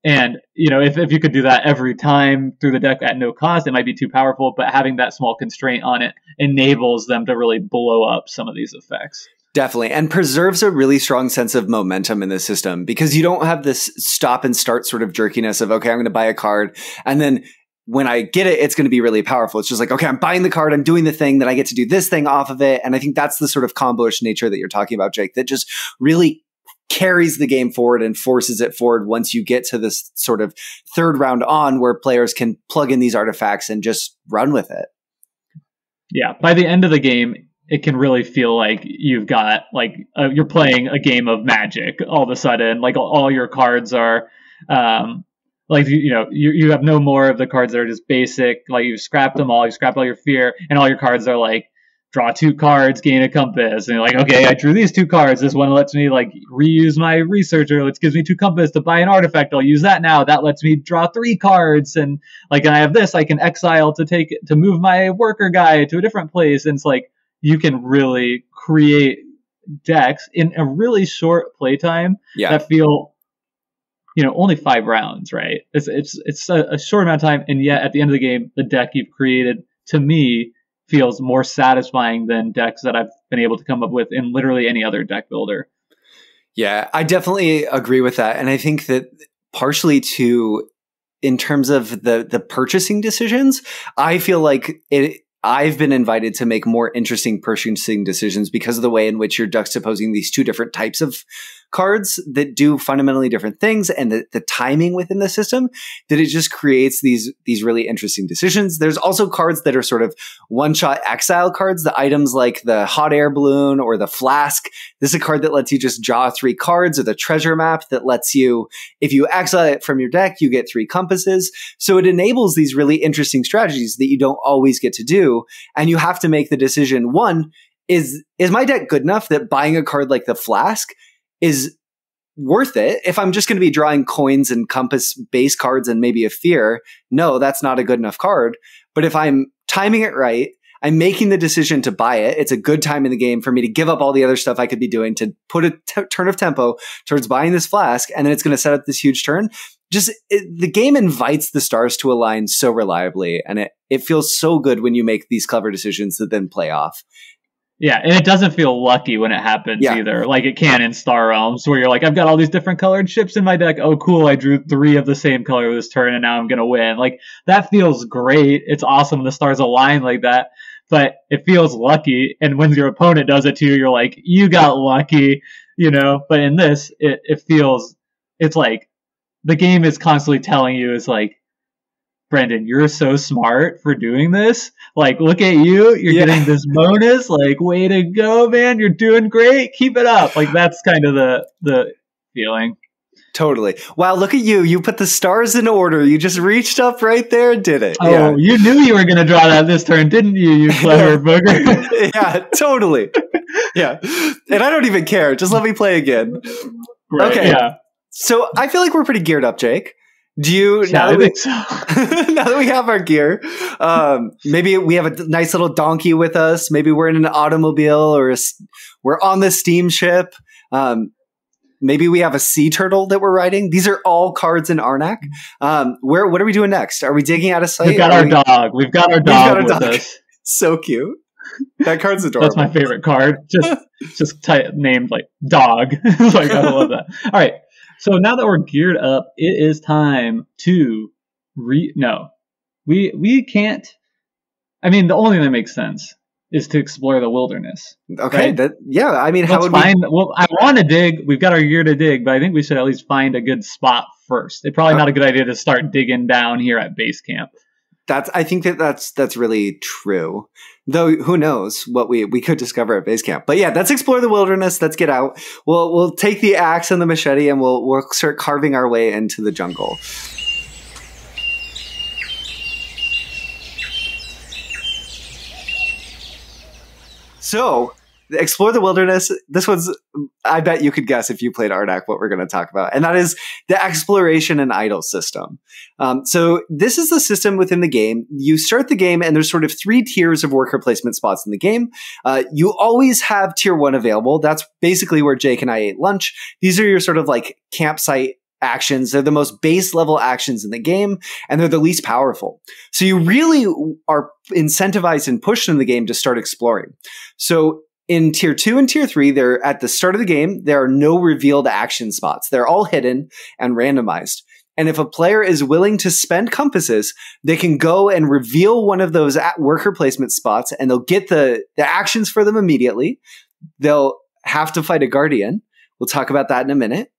And, if you could do that every time through the deck at no cost, it might be too powerful, but having that small constraint on it enables them to really blow up some of these effects. Definitely. And preserves a really strong sense of momentum in the system, because you don't have this stop and start sort of jerkiness of, okay, I'm going to buy a card, and then when I get it, it's going to be really powerful. It's just like, okay, I'm buying the card, I'm doing the thing, then I get to do this thing off of it. And I think that's the sort of combo-ish nature that you're talking about, Jake, that just really carries the game forward and forces it forward once you get to this sort of third round on, where players can plug in these artifacts and just run with it. Yeah. By the end of the game, it can really feel like you've got you're playing a game of Magic all of a sudden. Like all your cards are you have no more of the cards that are just basic. Like you've scrapped them all. You scrapped all your fear, and all your cards are like, draw 2 cards, gain a compass. And you're like, okay, I drew these 2 cards. This one lets me like reuse my researcher. It gives me 2 compass to buy an artifact. I'll use that now. That lets me draw 3 cards. And and I have this, I can exile to move my worker guy to a different place. And it's like, you can really create decks in a really short playtime that feel, only 5 rounds, right? It's a short amount of time. And yet at the end of the game, the deck you've created, to me, feels more satisfying than decks that I've been able to come up with in literally any other deck builder. Yeah, I definitely agree with that. And I think that partially in terms of the purchasing decisions, I feel like I've been invited to make more interesting purchasing decisions because of the way in which you're juxtaposing these 2 different types of cards that do fundamentally different things, and the timing within the system, that it just creates these really interesting decisions. There's also cards that are sort of one-shot exile cards, the items like the hot air balloon or the flask. This is a card that lets you just draw 3 cards, or the treasure map that lets you, if you exile it from your deck, you get 3 compasses. So it enables these really interesting strategies that you don't always get to do. And you have to make the decision, one, is my deck good enough that buying a card like the flask is worth it? If I'm just going to be drawing coins and compass base cards and maybe a fear, no, that's not a good enough card. But if I'm timing it right, I'm making the decision to buy it. It's a good time in the game for me to give up all the other stuff I could be doing to put a turn of tempo towards buying this flask. And then it's going to set up this huge turn. The game invites the stars to align so reliably. And it feels so good when you make these clever decisions that then play off. Yeah, and it doesn't feel lucky when it happens either. Like it can in Star Realms, where you're like, I've got all these different colored ships in my deck. Oh, cool, I drew 3 of the same color this turn, and now I'm going to win. Like, that feels great. It's awesome the stars align like that, but it feels lucky. And when your opponent does it to you, you're like, you got lucky. But in this, it feels, it's like the game is constantly telling you, is like, Brendan, you're so smart for doing this. Like, look at you. You're getting this bonus. Like, way to go, man. You're doing great. Keep it up. Like, that's kind of the feeling. Totally. Wow, look at you. You put the stars in order. You just reached up right there and did it. Oh, you knew you were going to draw that this turn, didn't you, you clever booger? Yeah, totally. Yeah. And I don't even care. Just let me play again. Right, okay. Yeah. So I feel like we're pretty geared up, Jake. Do you, now that we have our gear, maybe we have a nice little donkey with us. Maybe we're in an automobile or we're on the steamship. Maybe we have a sea turtle that we're riding. These are all cards in Arnak. What are we doing next? Are we digging out of sight? We've got our dog. We've got our dog with us. So cute. That card's adorable. That's my favorite card. Just named like dog. Like, I love that. All right. So now that we're geared up, it is time to we can't. I mean, the only thing that makes sense is to explore the wilderness. Okay. Right? I mean, how would we? Well, I want to dig. We've got our gear to dig, but I think we should at least find a good spot first. It's probably not a good idea to start digging down here at base camp. I think that's really true. Though who knows what we could discover at base camp. But yeah, let's explore the wilderness. Let's get out. We'll take the axe and the machete and we'll start carving our way into the jungle. So, explore the wilderness. This one's, I bet you could guess if you played Arnak what we're going to talk about. And that is the exploration and idle system. So this is the system within the game. You start the game and there's sort of 3 tiers of worker placement spots in the game. You always have tier 1 available. That's basically where Jake and I ate lunch. These are your sort of like campsite actions. They're the most base level actions in the game, and they're the least powerful. So you really are incentivized and pushed in the game to start exploring. So in tier 2 and tier 3, they're at the start of the game. There are no revealed action spots. They're all hidden and randomized. And if a player is willing to spend compasses, they can go and reveal one of those worker placement spots, and they'll get the actions for them immediately. They'll have to fight a guardian. We'll talk about that in a minute.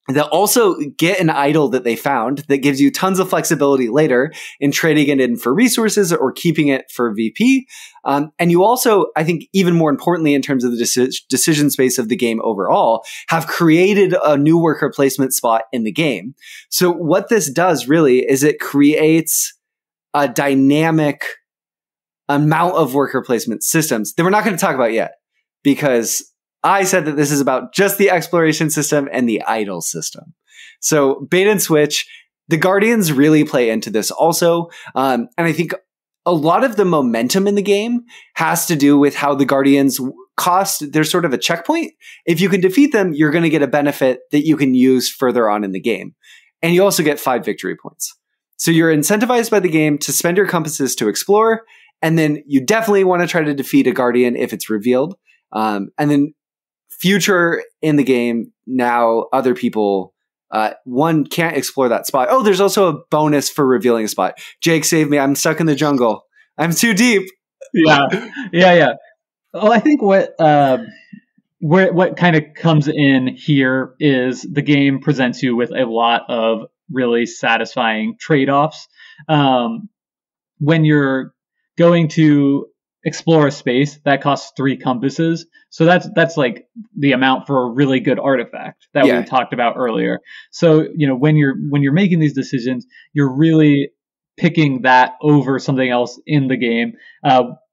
They'll also get an idol that they found that gives you tons of flexibility later in trading it in for resources or keeping it for VP. And you also, I think even more importantly in terms of the decision space of the game overall, have created a new worker placement spot in the game. So what this does really is it creates a dynamic amount of worker placement systems that we're not going to talk about yet, because I said that this is about just the exploration system and the idle system. So bait and switch, the Guardians really play into this also. And I think a lot of the momentum in the game has to do with how the Guardians cost. They're sort of a checkpoint. If you can defeat them, you're going to get a benefit that you can use further on in the game. And you also get 5 victory points. So you're incentivized by the game to spend your compasses to explore. And then you definitely want to try to defeat a Guardian if it's revealed. And then future in the game, now other people, one can't explore that spot. Oh, there's also a bonus for revealing a spot. Jake, save me. I'm stuck in the jungle. I'm too deep. Yeah. Well, I think what kind of comes in here is the game presents you with a lot of really satisfying trade-offs. When you're going to explore a space that costs 3 compasses. So that's like the amount for a really good artifact that we talked about earlier. So, when you're making these decisions, you're really picking that over something else in the game,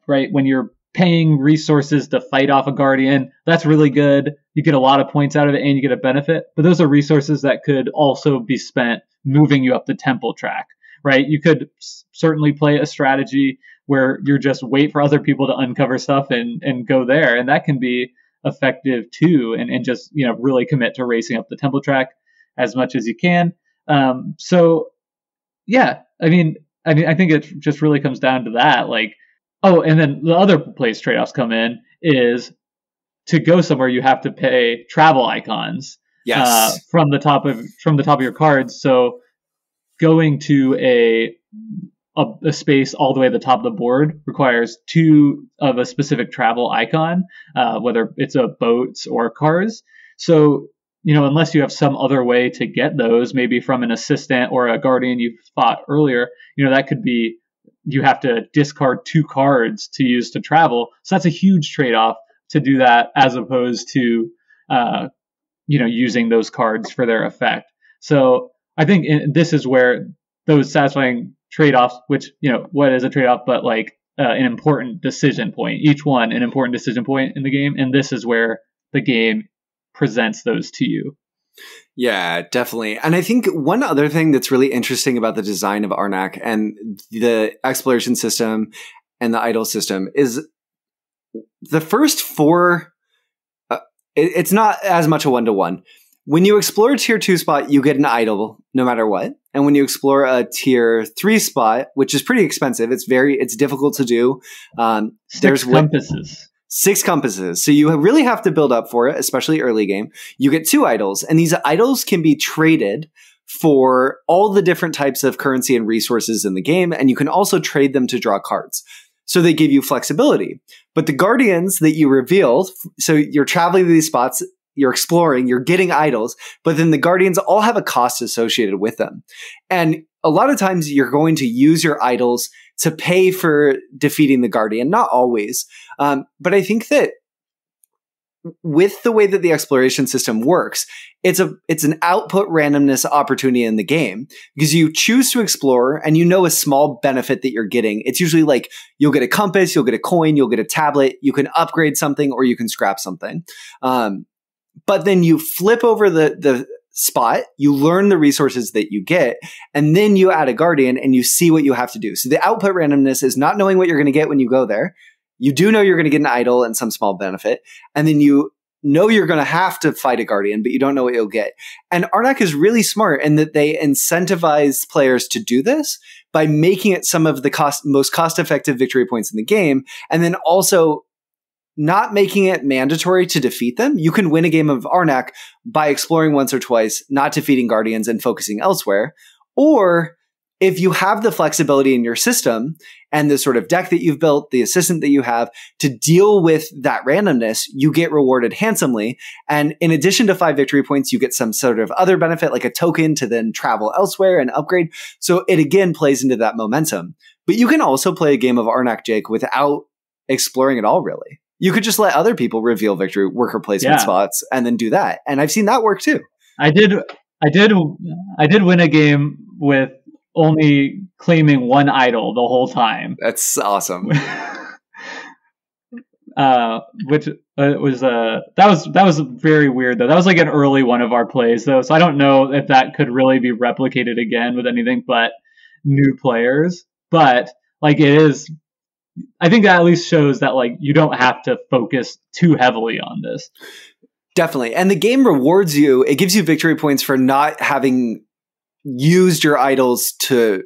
right? When you're paying resources to fight off a guardian, that's really good. You get a lot of points out of it and you get a benefit, but those are resources that could also be spent moving you up the temple track, right? You could certainly play a strategy where you're just wait for other people to uncover stuff and go there. And that can be effective too. And just, really commit to racing up the temple track as much as you can. So yeah, I think it just really comes down to that. Like, oh, and then the other place trade-offs come in is to go somewhere, you have to pay travel icons from the top of your cards. So going to a space all the way at the top of the board requires 2 of a specific travel icon, whether it's a boats or cars. So, unless you have some other way to get those, maybe from an assistant or a guardian you fought earlier, that could be you have to discard 2 cards to use to travel. So that's a huge trade-off to do that, as opposed to, using those cards for their effect. So I think this is where those satisfying trade-offs, which, what is a trade-off, but like an important decision point, each one an important decision point in the game. And this is where the game presents those to you. Yeah, definitely. And I think one other thing that's really interesting about the design of Arnak and the exploration system and the idol system is the first 4, it's not as much a 1-to-1. When you explore a tier 2 spot, you get an idol no matter what. And when you explore a tier 3 spot, which is pretty expensive, it's difficult to do. There's compasses. 6 compasses. So you really have to build up for it, especially early game. You get 2 idols, and these idols can be traded for all the different types of currency and resources in the game. And you can also trade them to draw cards. So they give you flexibility. But the guardians that you revealed, so you're traveling to these spots, you're exploring, you're getting idols, but then the guardians all have a cost associated with them. And a lot of times you're going to use your idols to pay for defeating the guardian. Not always. But I think that with the way that the exploration system works, it's an output randomness opportunity in the game, because you choose to explore and a small benefit that you're getting. It's usually like you'll get a compass, you'll get a coin, you'll get a tablet, you can upgrade something, or you can scrap something. But then you flip over the spot, you learn the resources that you get, and then you add a guardian and you see what you have to do. So the output randomness is not knowing what you're going to get when you go there. You do know you're going to get an idol and some small benefit, and then you know you're going to have to fight a guardian, but you don't know what you'll get. And Arnak is really smart in that they incentivize players to do this by making it some of the most cost-effective victory points in the game, and then also not making it mandatory to defeat them. You can win a game of Arnak by exploring once or twice, not defeating guardians and focusing elsewhere. Or if you have the flexibility in your system and the sort of deck that you've built, the assistant that you have to deal with that randomness, you get rewarded handsomely. And in addition to 5 victory points, you get some sort of other benefit, like a token to then travel elsewhere and upgrade. So it again plays into that momentum. But you can also play a game of Arnak, Jake, without exploring at all, really. You could just let other people reveal victory worker placement spots and then do that. And I've seen that work too. I did win a game with only claiming 1 idol the whole time. That's awesome. Which was that was very weird though. That was like an early one of our plays though, so I don't know if that could really be replicated again with anything but new players. But like it is, I think that at least shows that like you don't have to focus too heavily on this. Definitely. And the game rewards you. It gives you victory points for not having used your idols to.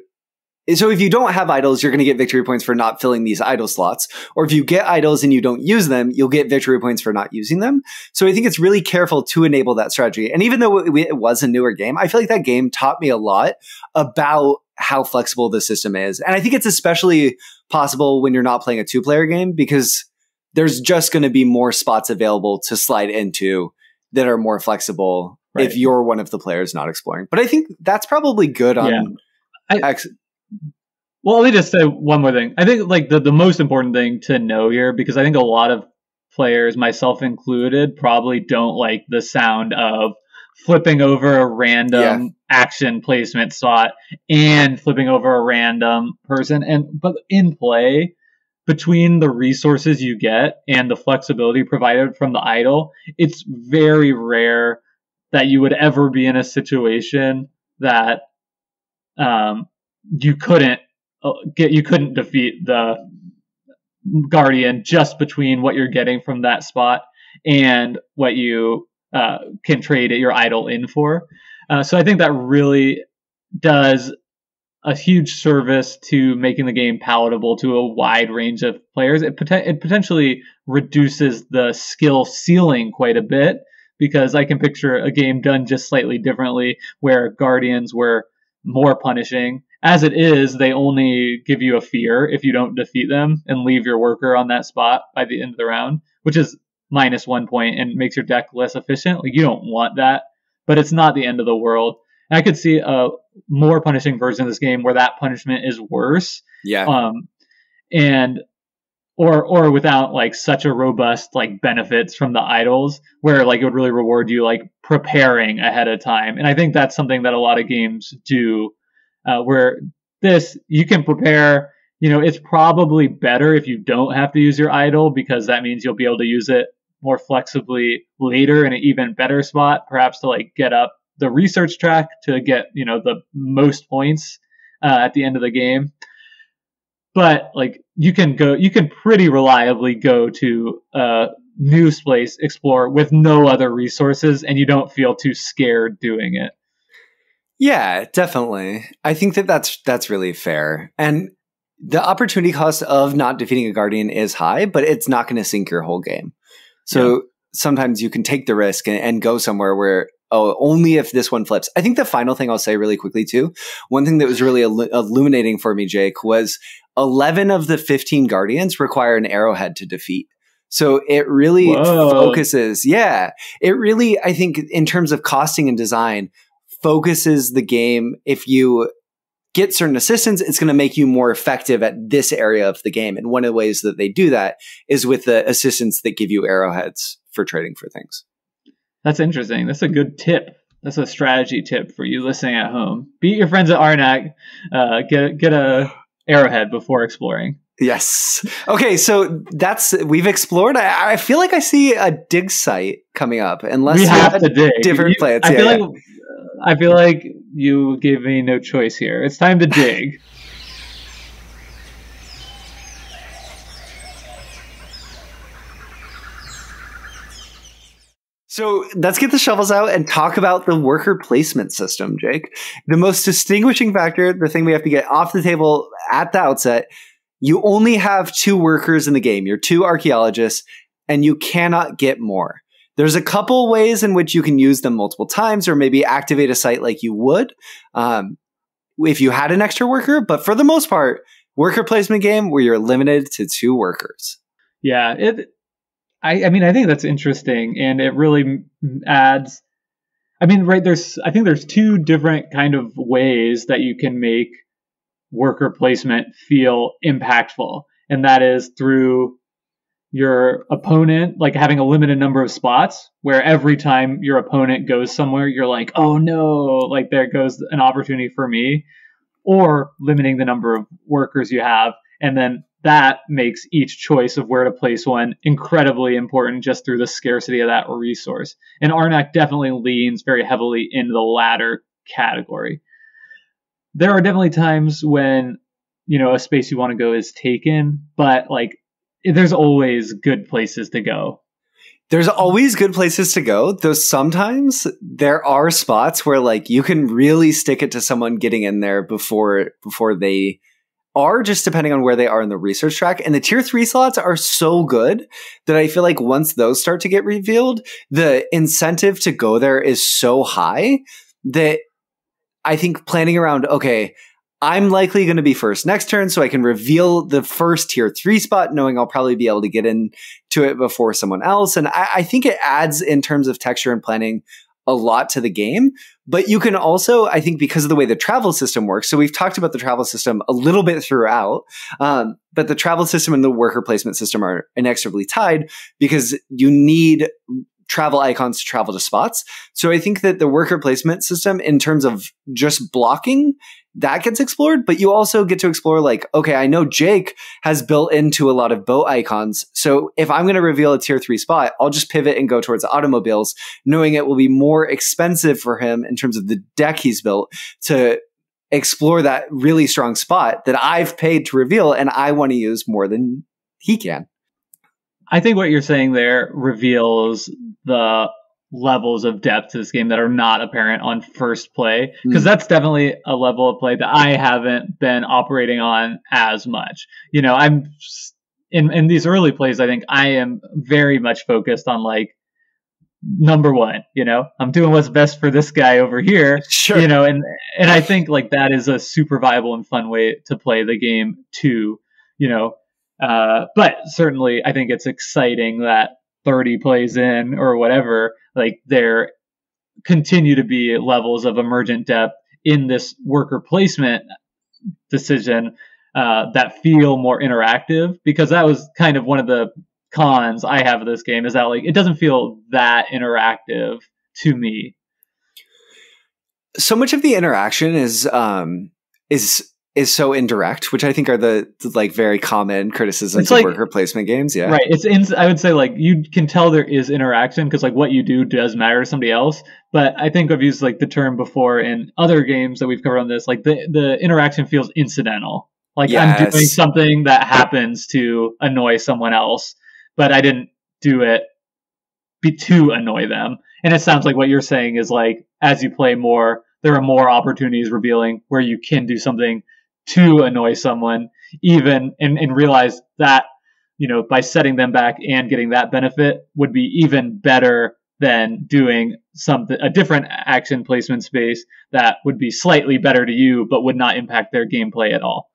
So if you don't have idols, you're going to get victory points for not filling these idol slots. Or if you get idols and you don't use them, you'll get victory points for not using them. So I think it's really careful to enable that strategy. And even though it was a newer game, I feel like that game taught me a lot about how flexible the system is. And I think it's especially possible when you're not playing a 2-player game, because there's just going to be more spots available to slide into that are more flexible if you're one of the players not exploring. But I think that's probably good on... Well, let me just say one more thing. I think like the most important thing to know here, because I think a lot of players, myself included, probably don't like the sound of flipping over a random action placement slot and flipping over a random person. But in play, between the resources you get and the flexibility provided from the idol, it's very rare that you would ever be in a situation that you couldn't defeat the guardian just between what you're getting from that spot and what you can trade your idol in for. So I think that really does a huge service to making the game palatable to a wide range of players. It potentially reduces the skill ceiling quite a bit, because I can picture a game done just slightly differently where guardians were more punishing. As it is, they only give you a fear if you don't defeat them and leave your worker on that spot by the end of the round, which is -1 point and makes your deck less efficient. Like, you don't want that, but it's not the end of the world. And I could see a more punishing version of this game where that punishment is worse. Yeah. And or without like such a robust like benefits from the idols where like it would really reward you like preparing ahead of time. And I think that's something that a lot of games do, where this you can prepare. It's probably better if you don't have to use your idol, because that means you'll be able to use it more flexibly later in an even better spot, perhaps to like get up the research track to get the most points at the end of the game. But like you can pretty reliably go to a new place, explore with no other resources, and you don't feel too scared doing it. Yeah, definitely. I think that's really fair. And the opportunity cost of not defeating a Guardian is high, but it's not going to sink your whole game. So sometimes you can take the risk and go somewhere where, only if this one flips. I think the final thing I'll say really quickly too, one thing that was really illuminating for me, Jake, was 11 of the 15 Guardians require an arrowhead to defeat. So it really focuses. Yeah, it really, I think in terms of costing and design, focuses the game. If you get certain assistance, it's going to make you more effective at this area of the game. And one of the ways that they do that is with the assistants that give you arrowheads for trading for things. That's interesting. That's a good tip. That's a strategy tip for you listening at home. Beat your friends at Arnak. Get a arrowhead before exploring. Yes. Okay, so we've explored. I feel like I see a dig site coming up. Unless we have to dig different plants. I feel like you gave me no choice here. It's time to dig. So let's get the shovels out and talk about the worker placement system, Jake. The most distinguishing factor, the thing we have to get off the table at the outset, you only have 2 workers in the game. You're 2 archaeologists, and you cannot get more. There's a couple ways in which you can use them multiple times, or maybe activate a site like you would if you had an extra worker. But for the most part, worker placement game where you're limited to 2 workers. Yeah, I mean, I think that's interesting, and it really adds. I mean, right? I think there's 2 different kind of ways that you can make worker placement feel impactful, and that is through your opponent, like having a limited number of spots where every time your opponent goes somewhere, you're like, oh no, like there goes an opportunity for me, or limiting the number of workers you have. And then that makes each choice of where to place one incredibly important just through the scarcity of that resource. And Arnak definitely leans very heavily in the latter category. There are definitely times when, a space you want to go is taken, but like, there's always good places to go. There's always good places to go, though sometimes there are spots where like you can really stick it to someone getting in there before they are, just depending on where they are in the research track. And the tier 3 slots are so good that I feel like once those start to get revealed, the incentive to go there is so high that I think planning around, okay, I'm likely going to be first next turn, so I can reveal the first tier 3 spot, knowing I'll probably be able to get into it before someone else. And I think it adds, in terms of texture and planning, a lot to the game. But you can also, I think, because of the way the travel system works, so we've talked about the travel system a little bit throughout, but the travel system and the worker placement system are inexorably tied because you need travel icons to travel to spots. So I think that the worker placement system, in terms of just blocking, that gets explored, but you also get to explore like, okay, I know Jake has built into a lot of boat icons. So if I'm going to reveal a tier 3 spot, I'll just pivot and go towards automobiles, knowing it will be more expensive for him in terms of the deck he's built to explore that really strong spot that I've paid to reveal, and I want to use more than he can. I think what you're saying there reveals the levels of depth to this game that are not apparent on first play, because that's definitely a level of play that I haven't been operating on as much. I'm in these early plays, I think I am very much focused on like number 1, I'm doing what's best for this guy over here, sure. And I think like that is a super viable and fun way to play the game too, but certainly I think it's exciting that 30 plays in or whatever, like there continue to be levels of emergent depth in this worker placement decision that feel more interactive, because that was kind of one of the cons I have of this game, is that like it doesn't feel that interactive to me. So much of the interaction is so indirect, which I think are the like very common criticisms of worker placement games. Yeah, right. I would say like you can tell there is interaction because like what you do does matter to somebody else. But I think I've used like the term before in other games that we've covered on this. Like the interaction feels incidental. Like I'm doing something that happens to annoy someone else, but I didn't do it to annoy them. And it sounds like what you're saying is like as you play more, there are more opportunities revealing where you can do something to annoy someone, even and realize that, you know, by setting them back and getting that benefit would be even better than doing a different action placement space that would be slightly better to you but would not impact their gameplay at all.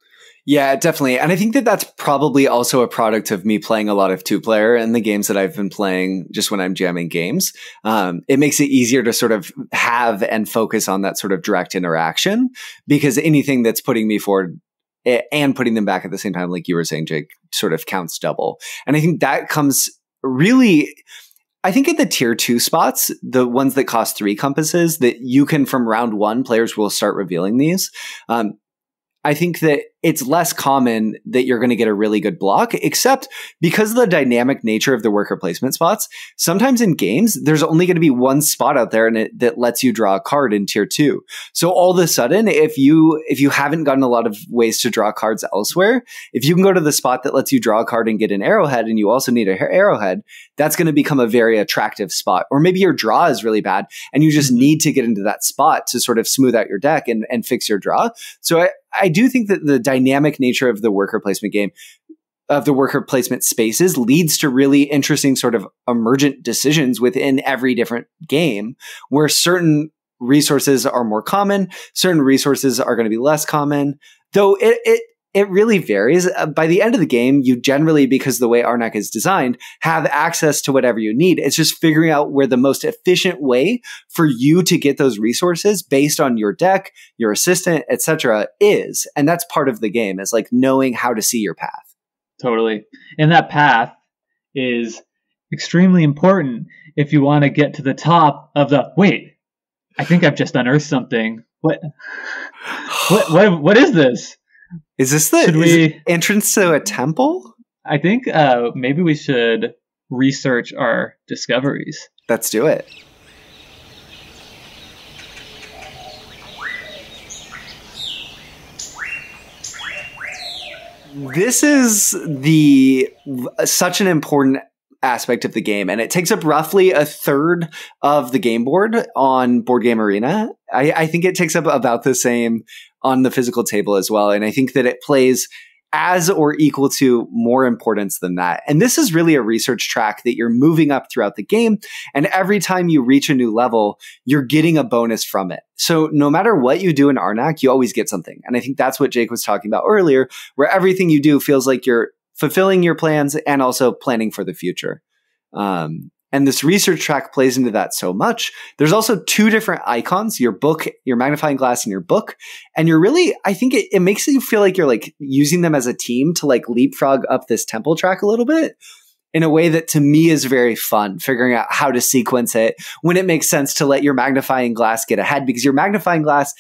Yeah, definitely. And I think that that's probably also a product of me playing a lot of 2-player in the games that I've been playing just when I'm jamming games. It makes it easier to sort of have and focus on that sort of direct interaction, because anything that's putting me forward and putting them back at the same time, like you were saying, Jake, sort of counts double. And I think that comes really, I think, at the tier 2 spots, the ones that cost 3 compasses, that you can, from round 1, players will start revealing these. I think that it's less common that you're going to get a really good block, except because of the dynamic nature of the worker placement spots. Sometimes in games, there's only going to be one spot out there that lets you draw a card in tier 2. So all of a sudden, if you haven't gotten a lot of ways to draw cards elsewhere, if you can go to the spot that lets you draw a card and get an arrowhead, and you also need an arrowhead, that's going to become a very attractive spot. Or maybe your draw is really bad and you just need to get into that spot to sort of smooth out your deck and fix your draw. So I do think that the dynamic nature of the worker placement game, of the worker placement spaces, leads to really interesting sort of emergent decisions within every different game, where certain resources are more common, certain resources are going to be less common, though it really varies. By the end of the game, you generally, because of the way Arnak is designed, have access to whatever you need. It's just figuring out where the most efficient way for you to get those resources based on your deck, your assistant, etc. is. And that's part of the game, is like knowing how to see your path. Totally. And that path is extremely important if you want to get to the top of the, wait, I think I've just unearthed something. What is this? Is this the entrance to a temple? I think maybe we should research our discoveries. Let's do it. This is such an important aspect of the game, and it takes up roughly a third of the game board on Board Game Arena. I think it takes up about the same on the physical table as well, and I think that it plays as or equal to more importance than that. And this is really a research track that you're moving up throughout the game, and every time you reach a new level, you're getting a bonus from it. So no matter what you do in Arnak, you always get something. And I think that's what Jake was talking about earlier, where everything you do feels like you're fulfilling your plans and also planning for the future. And this research track plays into that so much. There's also 2 different icons, your book, your magnifying glass, and your book. And you're really, I think it makes you feel like you're like using them as a team to like leapfrog up this temple track a little bit, in a way that to me is very fun, figuring out how to sequence it, when it makes sense to let your magnifying glass get ahead, because your magnifying glass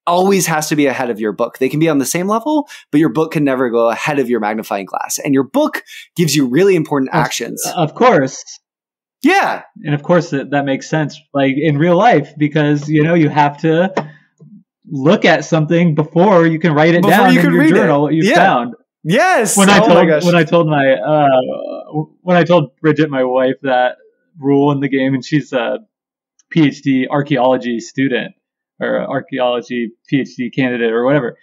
always has to be ahead of your book. They can be on the same level, but your book can never go ahead of your magnifying glass. And your book gives you really important actions. Of course. Yeah. And of course that makes sense, like in real life, because, you know, you have to look at something before you can write it down in your journal, what you found. Yes. When I told Bridget, my wife, that rule in the game, and she's a PhD archaeology student or archaeology PhD candidate or whatever,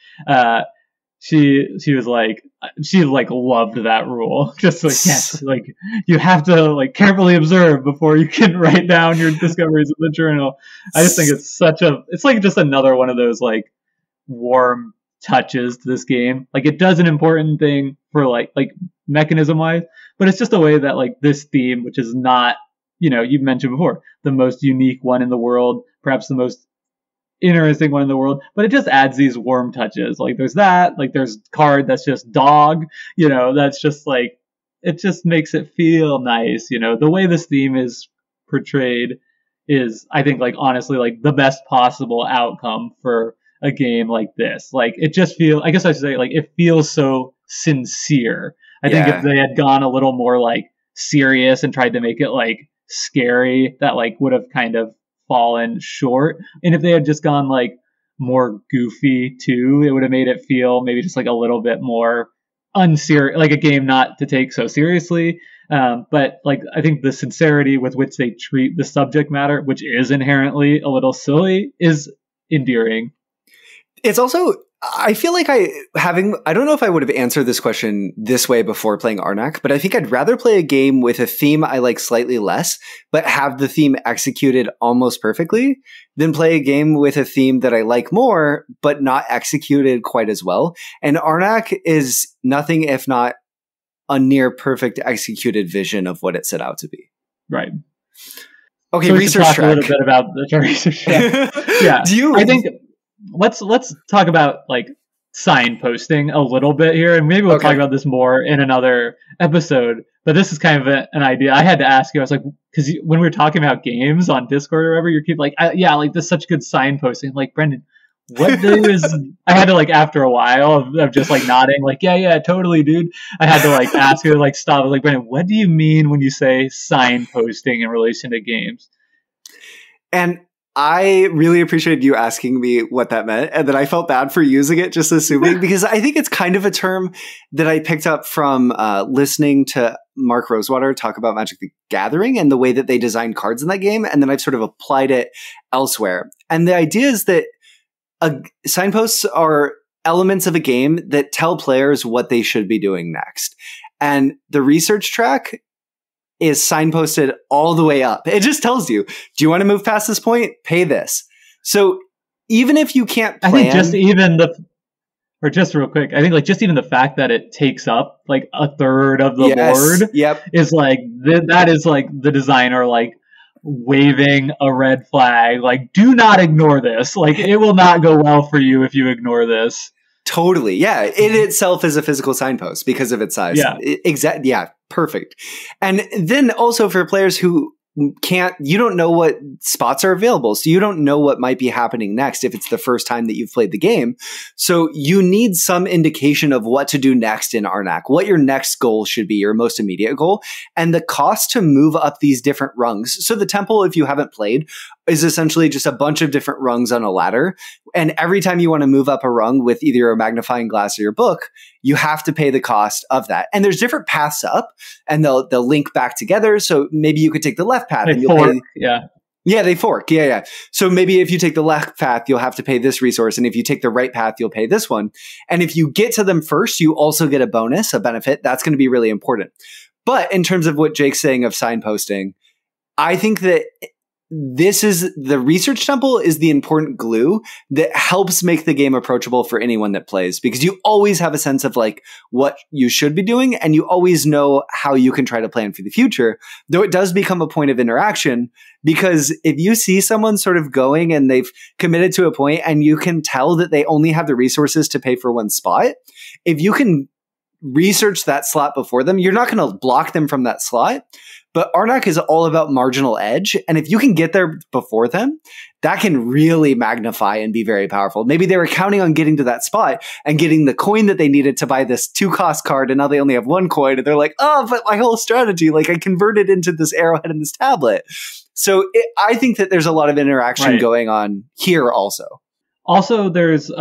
she was like, she like loved that rule. Just like, yes, like you have to like carefully observe before you can write down your discoveries in the journal. I just think it's like just another one of those like warm touches to this game. Like it does an important thing for like mechanism wise, but it's just a way that like this theme, which is not, you've mentioned before, the most unique one in the world, perhaps the most interesting one in the world, but it just adds these warm touches. Like there's that, like there's card that's just dog, that's just like, it just makes it feel nice. The way this theme is portrayed is, I think, like honestly, like the best possible outcome for a game like this. Like it just feels, I guess I should say, like it feels so sincere. I think if they had gone a little more like serious and tried to make it like scary, that like would have kind of fallen short. And if they had just gone like more goofy too, it would have made it feel maybe just like a little bit more unserious, like a game not to take so seriously. But like I think the sincerity with which they treat the subject matter, which is inherently a little silly, is endearing. It's also, I feel like I don't know if I would have answered this question this way before playing Arnak, but I think I'd rather play a game with a theme I like slightly less, but have the theme executed almost perfectly, than play a game with a theme that I like more, but not executed quite as well. And Arnak is nothing if not a near perfect executed vision of what it set out to be. Right. Okay, so research talk track. A little bit about the research track. Yeah. I think let's talk about like signposting a little bit here, and maybe we'll talk about this more in another episode. But this is kind of an idea I had to ask you. I was like, because when we were talking about games on Discord or whatever, you keep like, like this is such good signposting. Like, Brendan, what is? I had to like after a while of just like nodding, like yeah, totally, dude. I had to like ask you to like stop. I was like, Brendan, what do you mean when you say signposting in relation to games? And I really appreciated you asking me what that meant, and then I felt bad for using it, just assuming, because I think it's kind of a term that I picked up from listening to Mark Rosewater talk about Magic the Gathering and the way that they design cards in that game, and then I've sort of applied it elsewhere. And the idea is that signposts are elements of a game that tell players what they should be doing next. And the research track is signposted all the way up. It just tells you, do you want to move past this point? Pay this. So even if you can't plan, I think just even just real quick, I think like just even the fact that it takes up like a third of the board is like, that is like the designer like waving a red flag. Like, do not ignore this. Like, it will not go well for you if you ignore this. Totally. Yeah. It itself is a physical signpost because of its size. Yeah. Exactly. Yeah. Perfect. And then also for players who you don't know what spots are available. So you don't know what might be happening next if it's the first time that you've played the game. So you need some indication of what to do next in Arnak, what your next goal should be, your most immediate goal, and the cost to move up these different rungs. So the temple, if you haven't played, is essentially just a bunch of different rungs on a ladder. And every time you want to move up a rung with either your magnifying glass or your book, you have to pay the cost of that. And there's different paths up, and they'll link back together. So maybe you could take the left path. They and you'll fork, pay. Yeah, they fork. Yeah. So maybe if you take the left path, you'll have to pay this resource. And if you take the right path, you'll pay this one. And if you get to them first, you also get a bonus, a benefit. That's going to be really important. But in terms of what Jake's saying of signposting, I think that this is the research temple is the important glue that helps make the game approachable for anyone that plays, because you always have a sense of like what you should be doing, and you always know how you can try to plan for the future, though it does become a point of interaction. Because if you see someone sort of going and they've committed to a point and you can tell that they only have the resources to pay for one spot, if you can research that slot before them, you're not going to block them from that slot. But Arnak is all about marginal edge. And if you can get there before them, that can really magnify and be very powerful. Maybe they were counting on getting to that spot and getting the coin that they needed to buy this 2-cost card, and now they only have 1 coin. And they're like, oh, but my whole strategy, like I converted into this arrowhead in this tablet. So I think that there's a lot of interaction going on here also. Also, there's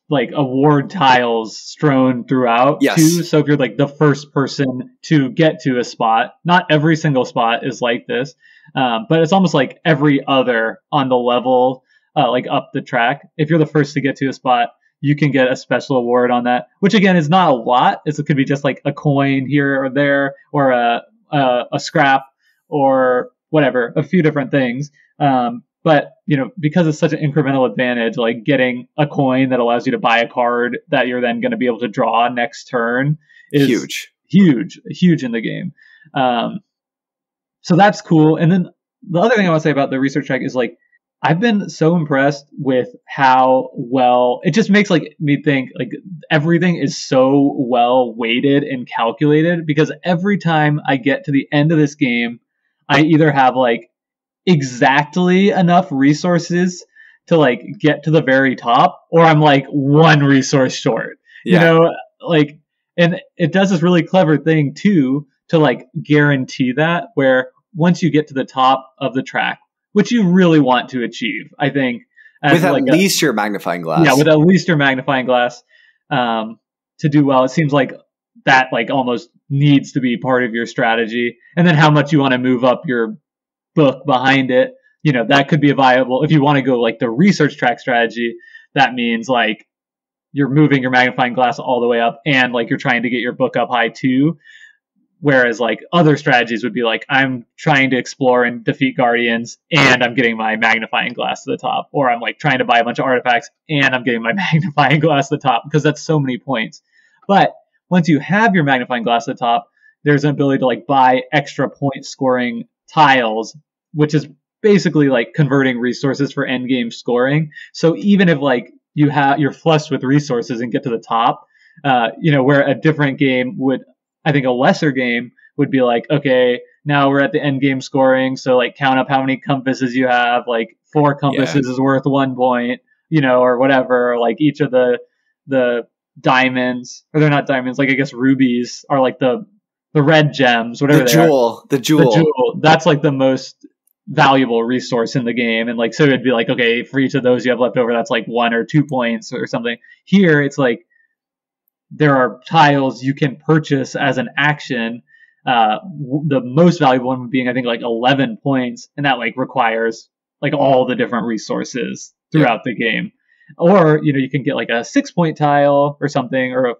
like award tiles strewn throughout too. So if you're like the first person to get to a spot, not every single spot is like this, but it's almost like every other on the level, like up the track. If you're the first to get to a spot, you can get a special award on that, which again is not a lot. It could be just like a coin here or there, or a scrap, or whatever, a few different things. But, because it's such an incremental advantage, like getting a coin that allows you to buy a card that you're then going to be able to draw next turn is huge in the game. So that's cool. And then the other thing I want to say about the research track is like, I've been so impressed with how well it just makes like me think like everything is so well weighted and calculated, because every time I get to the end of this game, I either have like exactly enough resources to like get to the very top, or I'm like one resource short. Like, and it does this really clever thing too to like guarantee that, where once you get to the top of the track, which you really want to achieve, I think, with at least your magnifying glass. Yeah, with at least your magnifying glass, to do well. It seems like that like almost needs to be part of your strategy. And then how much you want to move up your book behind it, that could be a viable, if you want to go like the research track strategy, that means like you're moving your magnifying glass all the way up and like you're trying to get your book up high too. Whereas like other strategies would be like, I'm trying to explore and defeat guardians and I'm getting my magnifying glass to the top, or I'm like trying to buy a bunch of artifacts and I'm getting my magnifying glass to the top, because that's so many points. But once you have your magnifying glass to the top, there's an ability to like buy extra point scoring tiles, which is basically like converting resources for end game scoring. So even if like you're flushed with resources and get to the top, where a different game would, I think a lesser game would be like, okay, now we're at the end game scoring, so like count up how many compasses you have, like 4 compasses is worth 1 point, or whatever. Or like each of the diamonds, or they're not diamonds, like I guess rubies are like the red gems, whatever the jewel. That's like the most valuable resource in the game. And like, so it'd be like, okay, for each of those you have left over, that's like 1 or 2 points or something. Here, it's like, there are tiles you can purchase as an action. The most valuable one being, I think, like 11 points. And that like requires like all the different resources throughout the game. Or, you can get like a 6-point tile or something, or a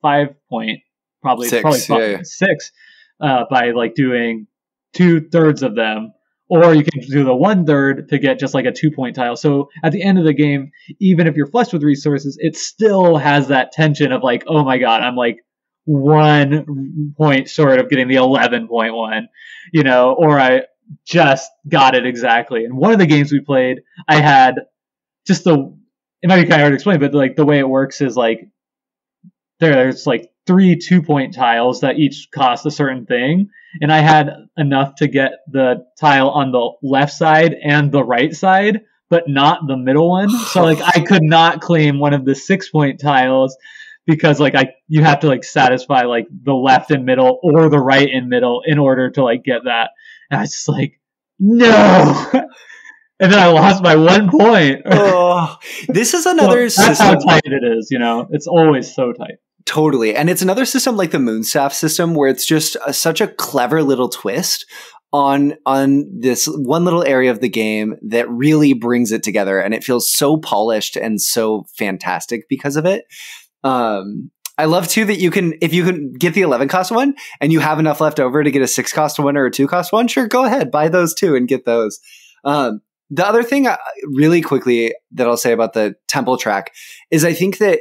5-point, probably 6, by like doing 2/3 of them. Or you can do the 1/3 to get just like a 2-point tile. So at the end of the game, even if you're flushed with resources, it still has that tension of like, oh my God, I'm like 1 point short of getting the 11-point one, or I just got it exactly. And one of the games we played, I had just it might be kind of hard to explain, but like the way it works is like there's like 3 2-point tiles that each cost a certain thing. And I had enough to get the tile on the left side and the right side, but not the middle one. So like I could not claim one of the 6-point tiles, because like you have to like satisfy like the left and middle or the right and middle in order to like get that. And I was just like, no. And then I lost by 1 point. This is another system. That's how tight it is, It's always so tight. Totally. And it's another system like the Moonstaff system, where it's just such a clever little twist on this one little area of the game that really brings it together. And it feels so polished and so fantastic because of it. I love too that if you can get the 11 cost one and you have enough left over to get a 6 cost one or a 2 cost one, sure, go ahead, buy those too and get those. The other thing really quickly that I'll say about the temple track is I think that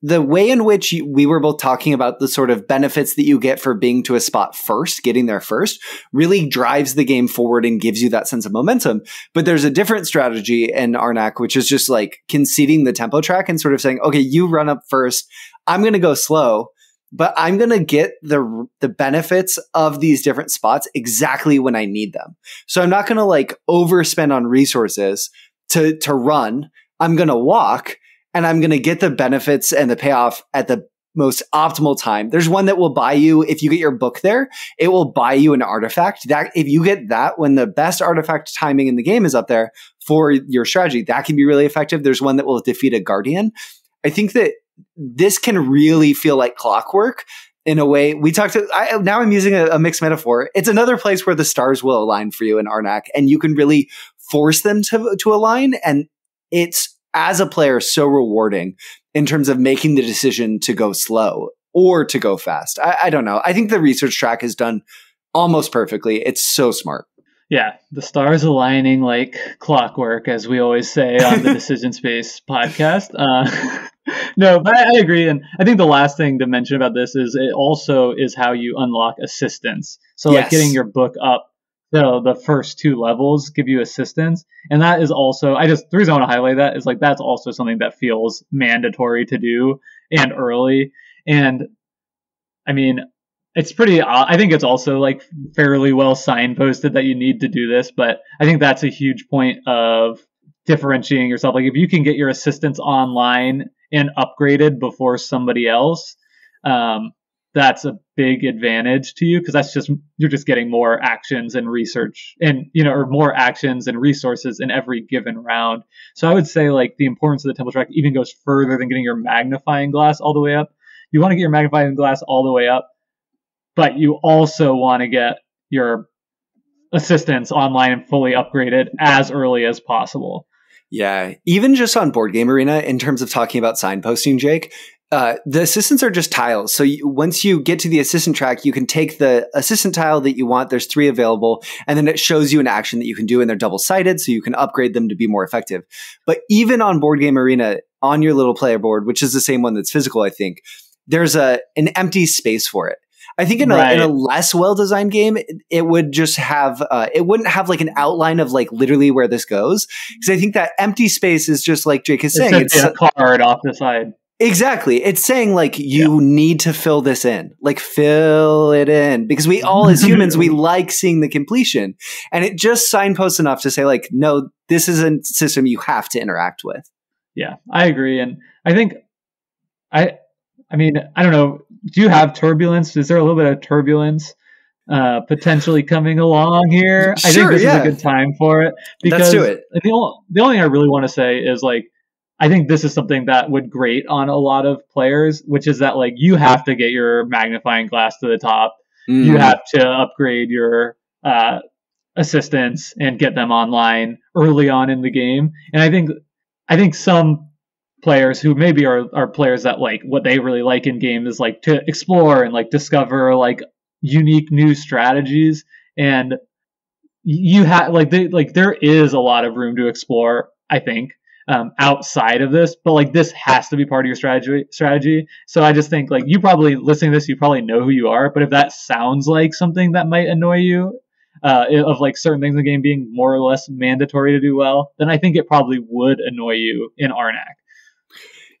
the way in which we were both talking about the sort of benefits that you get for being to a spot first, getting there first, really drives the game forward and gives you that sense of momentum. But there's a different strategy in Arnak, which is just like conceding the tempo track and sort of saying, okay, you run up first. I'm going to go slow, but I'm going to get the benefits of these different spots exactly when I need them. So I'm not going to like overspend on resources to run. I'm going to walk. And I'm going to get the benefits and the payoff at the most optimal time. There's one that will buy you, if you get your book there, it will buy you an artifact. That if you get that when the best artifact timing in the game is up there for your strategy, that can be really effective. There's one that will defeat a guardian. I think that this can really feel like clockwork in a way. Now I'm using a mixed metaphor. It's another place where the stars will align for you in Arnak, and you can really force them to align. And it's, as a player, so rewarding in terms of making the decision to go slow or to go fast. I don't know. I think the research track is done almost perfectly. It's so smart. Yeah, the stars aligning like clockwork, as we always say on the Decision Space podcast. No, but I agree, and I think the last thing to mention about this is it also is how you unlock assistance. So, like getting Yes. your book up, so the first two levels give you assistance, and that is also the reason I want to highlight that is like that's also something that feels mandatory to do and early, and I mean, it's pretty. I think it's also like fairly well signposted that you need to do this, but I think that's a huge point of differentiating yourself. Like if you can get your assistants online and upgraded before somebody else, that's a big advantage to you because that's just you're just getting more actions and research and or more actions and resources in every given round. So I would say like the importance of the temple track even goes further than getting your magnifying glass all the way up. You want to get your magnifying glass all the way up, but you also want to get your assistants online and fully upgraded as early as possible. Yeah, even just on Board Game Arena, in terms of talking about signposting, Jake, the assistants are just tiles. So once you get to the assistant track, you can take the assistant tile that you want. There's 3 available, and then it shows you an action that you can do, and they're double-sided, so you can upgrade them to be more effective. But even on Board Game Arena, on your little player board, which is the same one that's physical, I think, there's an empty space for it. I think in a less well-designed game, it would just have, it wouldn't have like an outline of like literally where this goes. Because I think that empty space is just like Jake is saying. It's a card off the side. Exactly. It's saying like you need to fill this in, like fill it in, because we all as humans, we like seeing the completion, and it just signposts enough to say like, no, this is a system you have to interact with. Yeah, I agree. And I think I mean, I don't know. Do you have turbulence? Is there a little bit of turbulence potentially coming along here? I think this is a good time for it. Because let's do it. The only thing I really want to say is like, I think this is something that would grate on a lot of players, which is that like you have to get your magnifying glass to the top. You have to upgrade your assistants and get them online early on in the game. And I think some players who maybe are players that like what they really like in game is like to explore and like discover like unique new strategies, and you have like there is a lot of room to explore, I think, outside of this, but like this has to be part of your strategy. So I just think like you probably listening to this, you probably know who you are, but if that sounds like something that might annoy you, of like certain things in the game being more or less mandatory to do well, then I think it probably would annoy you in Arnak.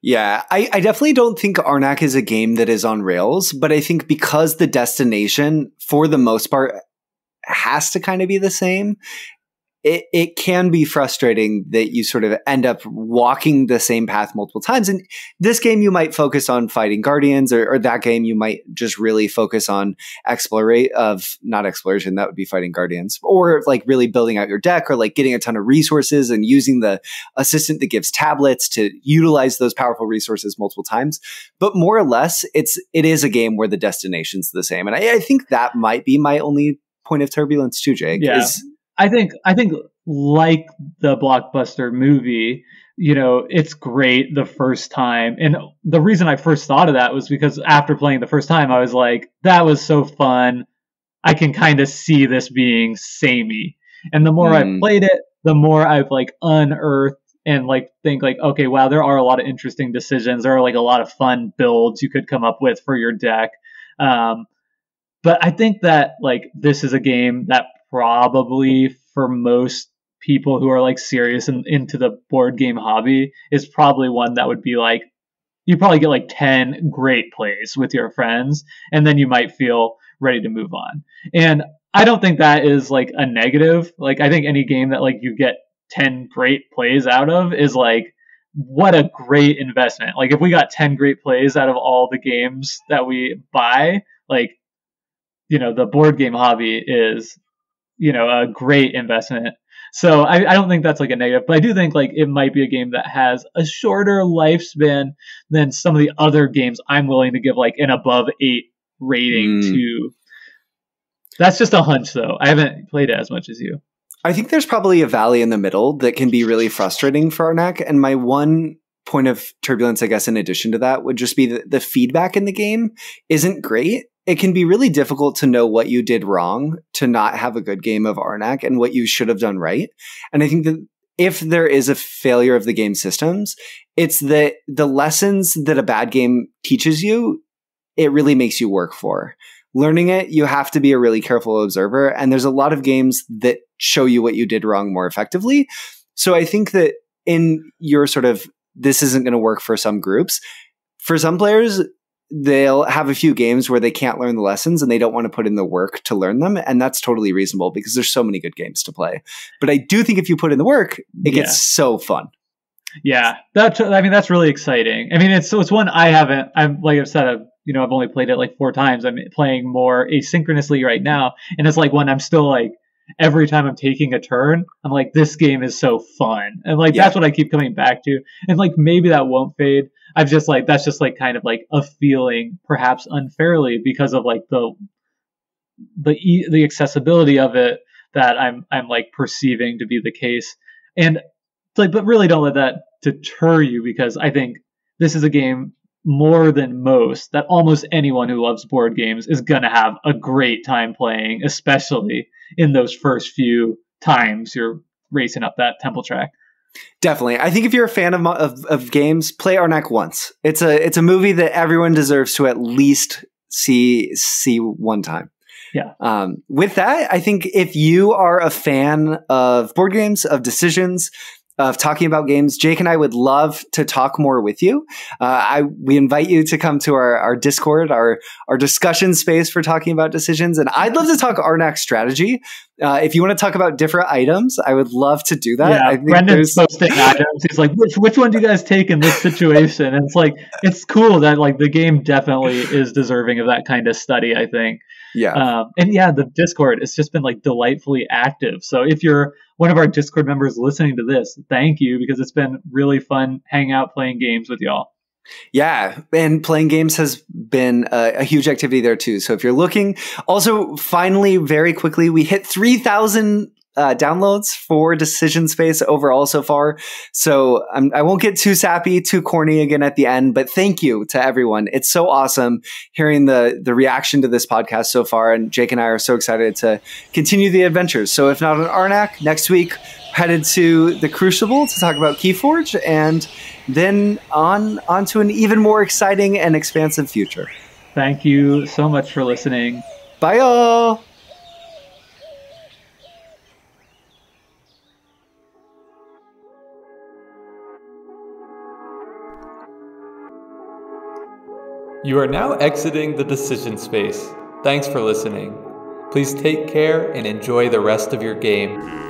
Yeah, I definitely don't think Arnak is a game that is on rails, but I think because the destination, for the most part, has to kind of be the same, it can be frustrating that you sort of end up walking the same path multiple times. And this game, you might focus on fighting guardians, or that game, you might just really focus on not exploration, that would be fighting guardians, or like really building out your deck, or like getting a ton of resources and using the assistant that gives tablets to utilize those powerful resources multiple times. But more or less, it is a game where the destination's the same. And I think that might be my only point of turbulence too, Jake. Yeah. I think like the Blockbuster movie, it's great the first time. And the reason I first thought of that was because after playing the first time, I was like, that was so fun. I can kind of see this being samey. And the more I played it, the more I've like unearthed and like think like, okay, wow, there are a lot of interesting decisions. There are like a lot of fun builds you could come up with for your deck. But I think that like this is a game that probably for most people who are like serious and into the board game hobby is probably one that would be like, you probably get like 10 great plays with your friends, and then you might feel ready to move on. And I don't think that is like a negative. Like I think any game that like you get 10 great plays out of is like, what a great investment. Like if we got 10 great plays out of all the games that we buy, like, the board game hobby is, a great investment. So I don't think that's like a negative, but I do think like it might be a game that has a shorter lifespan than some of the other games I'm willing to give like an above 8 rating to. That's just a hunch though. I haven't played it as much as you. I think there's probably a valley in the middle that can be really frustrating for Arnak. And my one point of turbulence, I guess, in addition to that would just be the feedback in the game isn't great. it can be really difficult to know what you did wrong to not have a good game of Arnak and what you should have done right. And I think that if there is a failure of the game systems, it's that the lessons that a bad game teaches you, it really makes you work for. Learning it, you have to be a really careful observer. And there's a lot of games that show you what you did wrong more effectively. So I think that in your sort of, this isn't going to work for some groups, for some players, they'll have a few games where they can't learn the lessons and they don't want to put in the work to learn them. And that's totally reasonable because there's so many good games to play. But I do think if you put in the work, it gets so fun. Yeah, that's really exciting. I mean, it's one like I've said, I've only played it like 4 times. I'm playing more asynchronously right now. And it's like when I'm still like, every time I'm taking a turn, I'm like, this game is so fun. And like, that's what I keep coming back to. And like, maybe that won't fade. That's just like kind of like a feeling, perhaps unfairly, because of like the accessibility of it that I'm like perceiving to be the case. And like, but really don't let that deter you, because I think this is a game more than most that almost anyone who loves board games is going to have a great time playing, especially in those first few times you're racing up that temple track. Definitely. I think if you're a fan of games, play Arnak once. It's a movie that everyone deserves to at least see one time. Yeah. With that, I think if you are a fan of board games, of decisions, of talking about games, Jake and I would love to talk more with you. We invite you to come to our Discord, our discussion space for talking about decisions. And I'd love to talk Arnak strategy. If you want to talk about different items, I would love to do that. Yeah, Brendan's posting items. He's like, which one do you guys take in this situation? And it's like, it's cool that like the game definitely is deserving of that kind of study, I think. Yeah. And yeah, the Discord, it's just been like delightfully active. So if you're one of our Discord members listening to this, thank you, because it's been really fun hanging out playing games with y'all. Yeah, and playing games has been a huge activity there too. So if you're looking, also finally, very quickly, we hit 3,000 downloads for Decision Space overall so far. So I won't get too sappy, too corny again at the end, but thank you to everyone. It's so awesome hearing the reaction to this podcast so far. And Jake and I are so excited to continue the adventures. So if not on Arnak, next week, headed to the Crucible to talk about Keyforge, and then on to an even more exciting and expansive future. Thank you so much for listening. Bye, y'all. You are now exiting the decision space. Thanks for listening. Please take care and enjoy the rest of your game.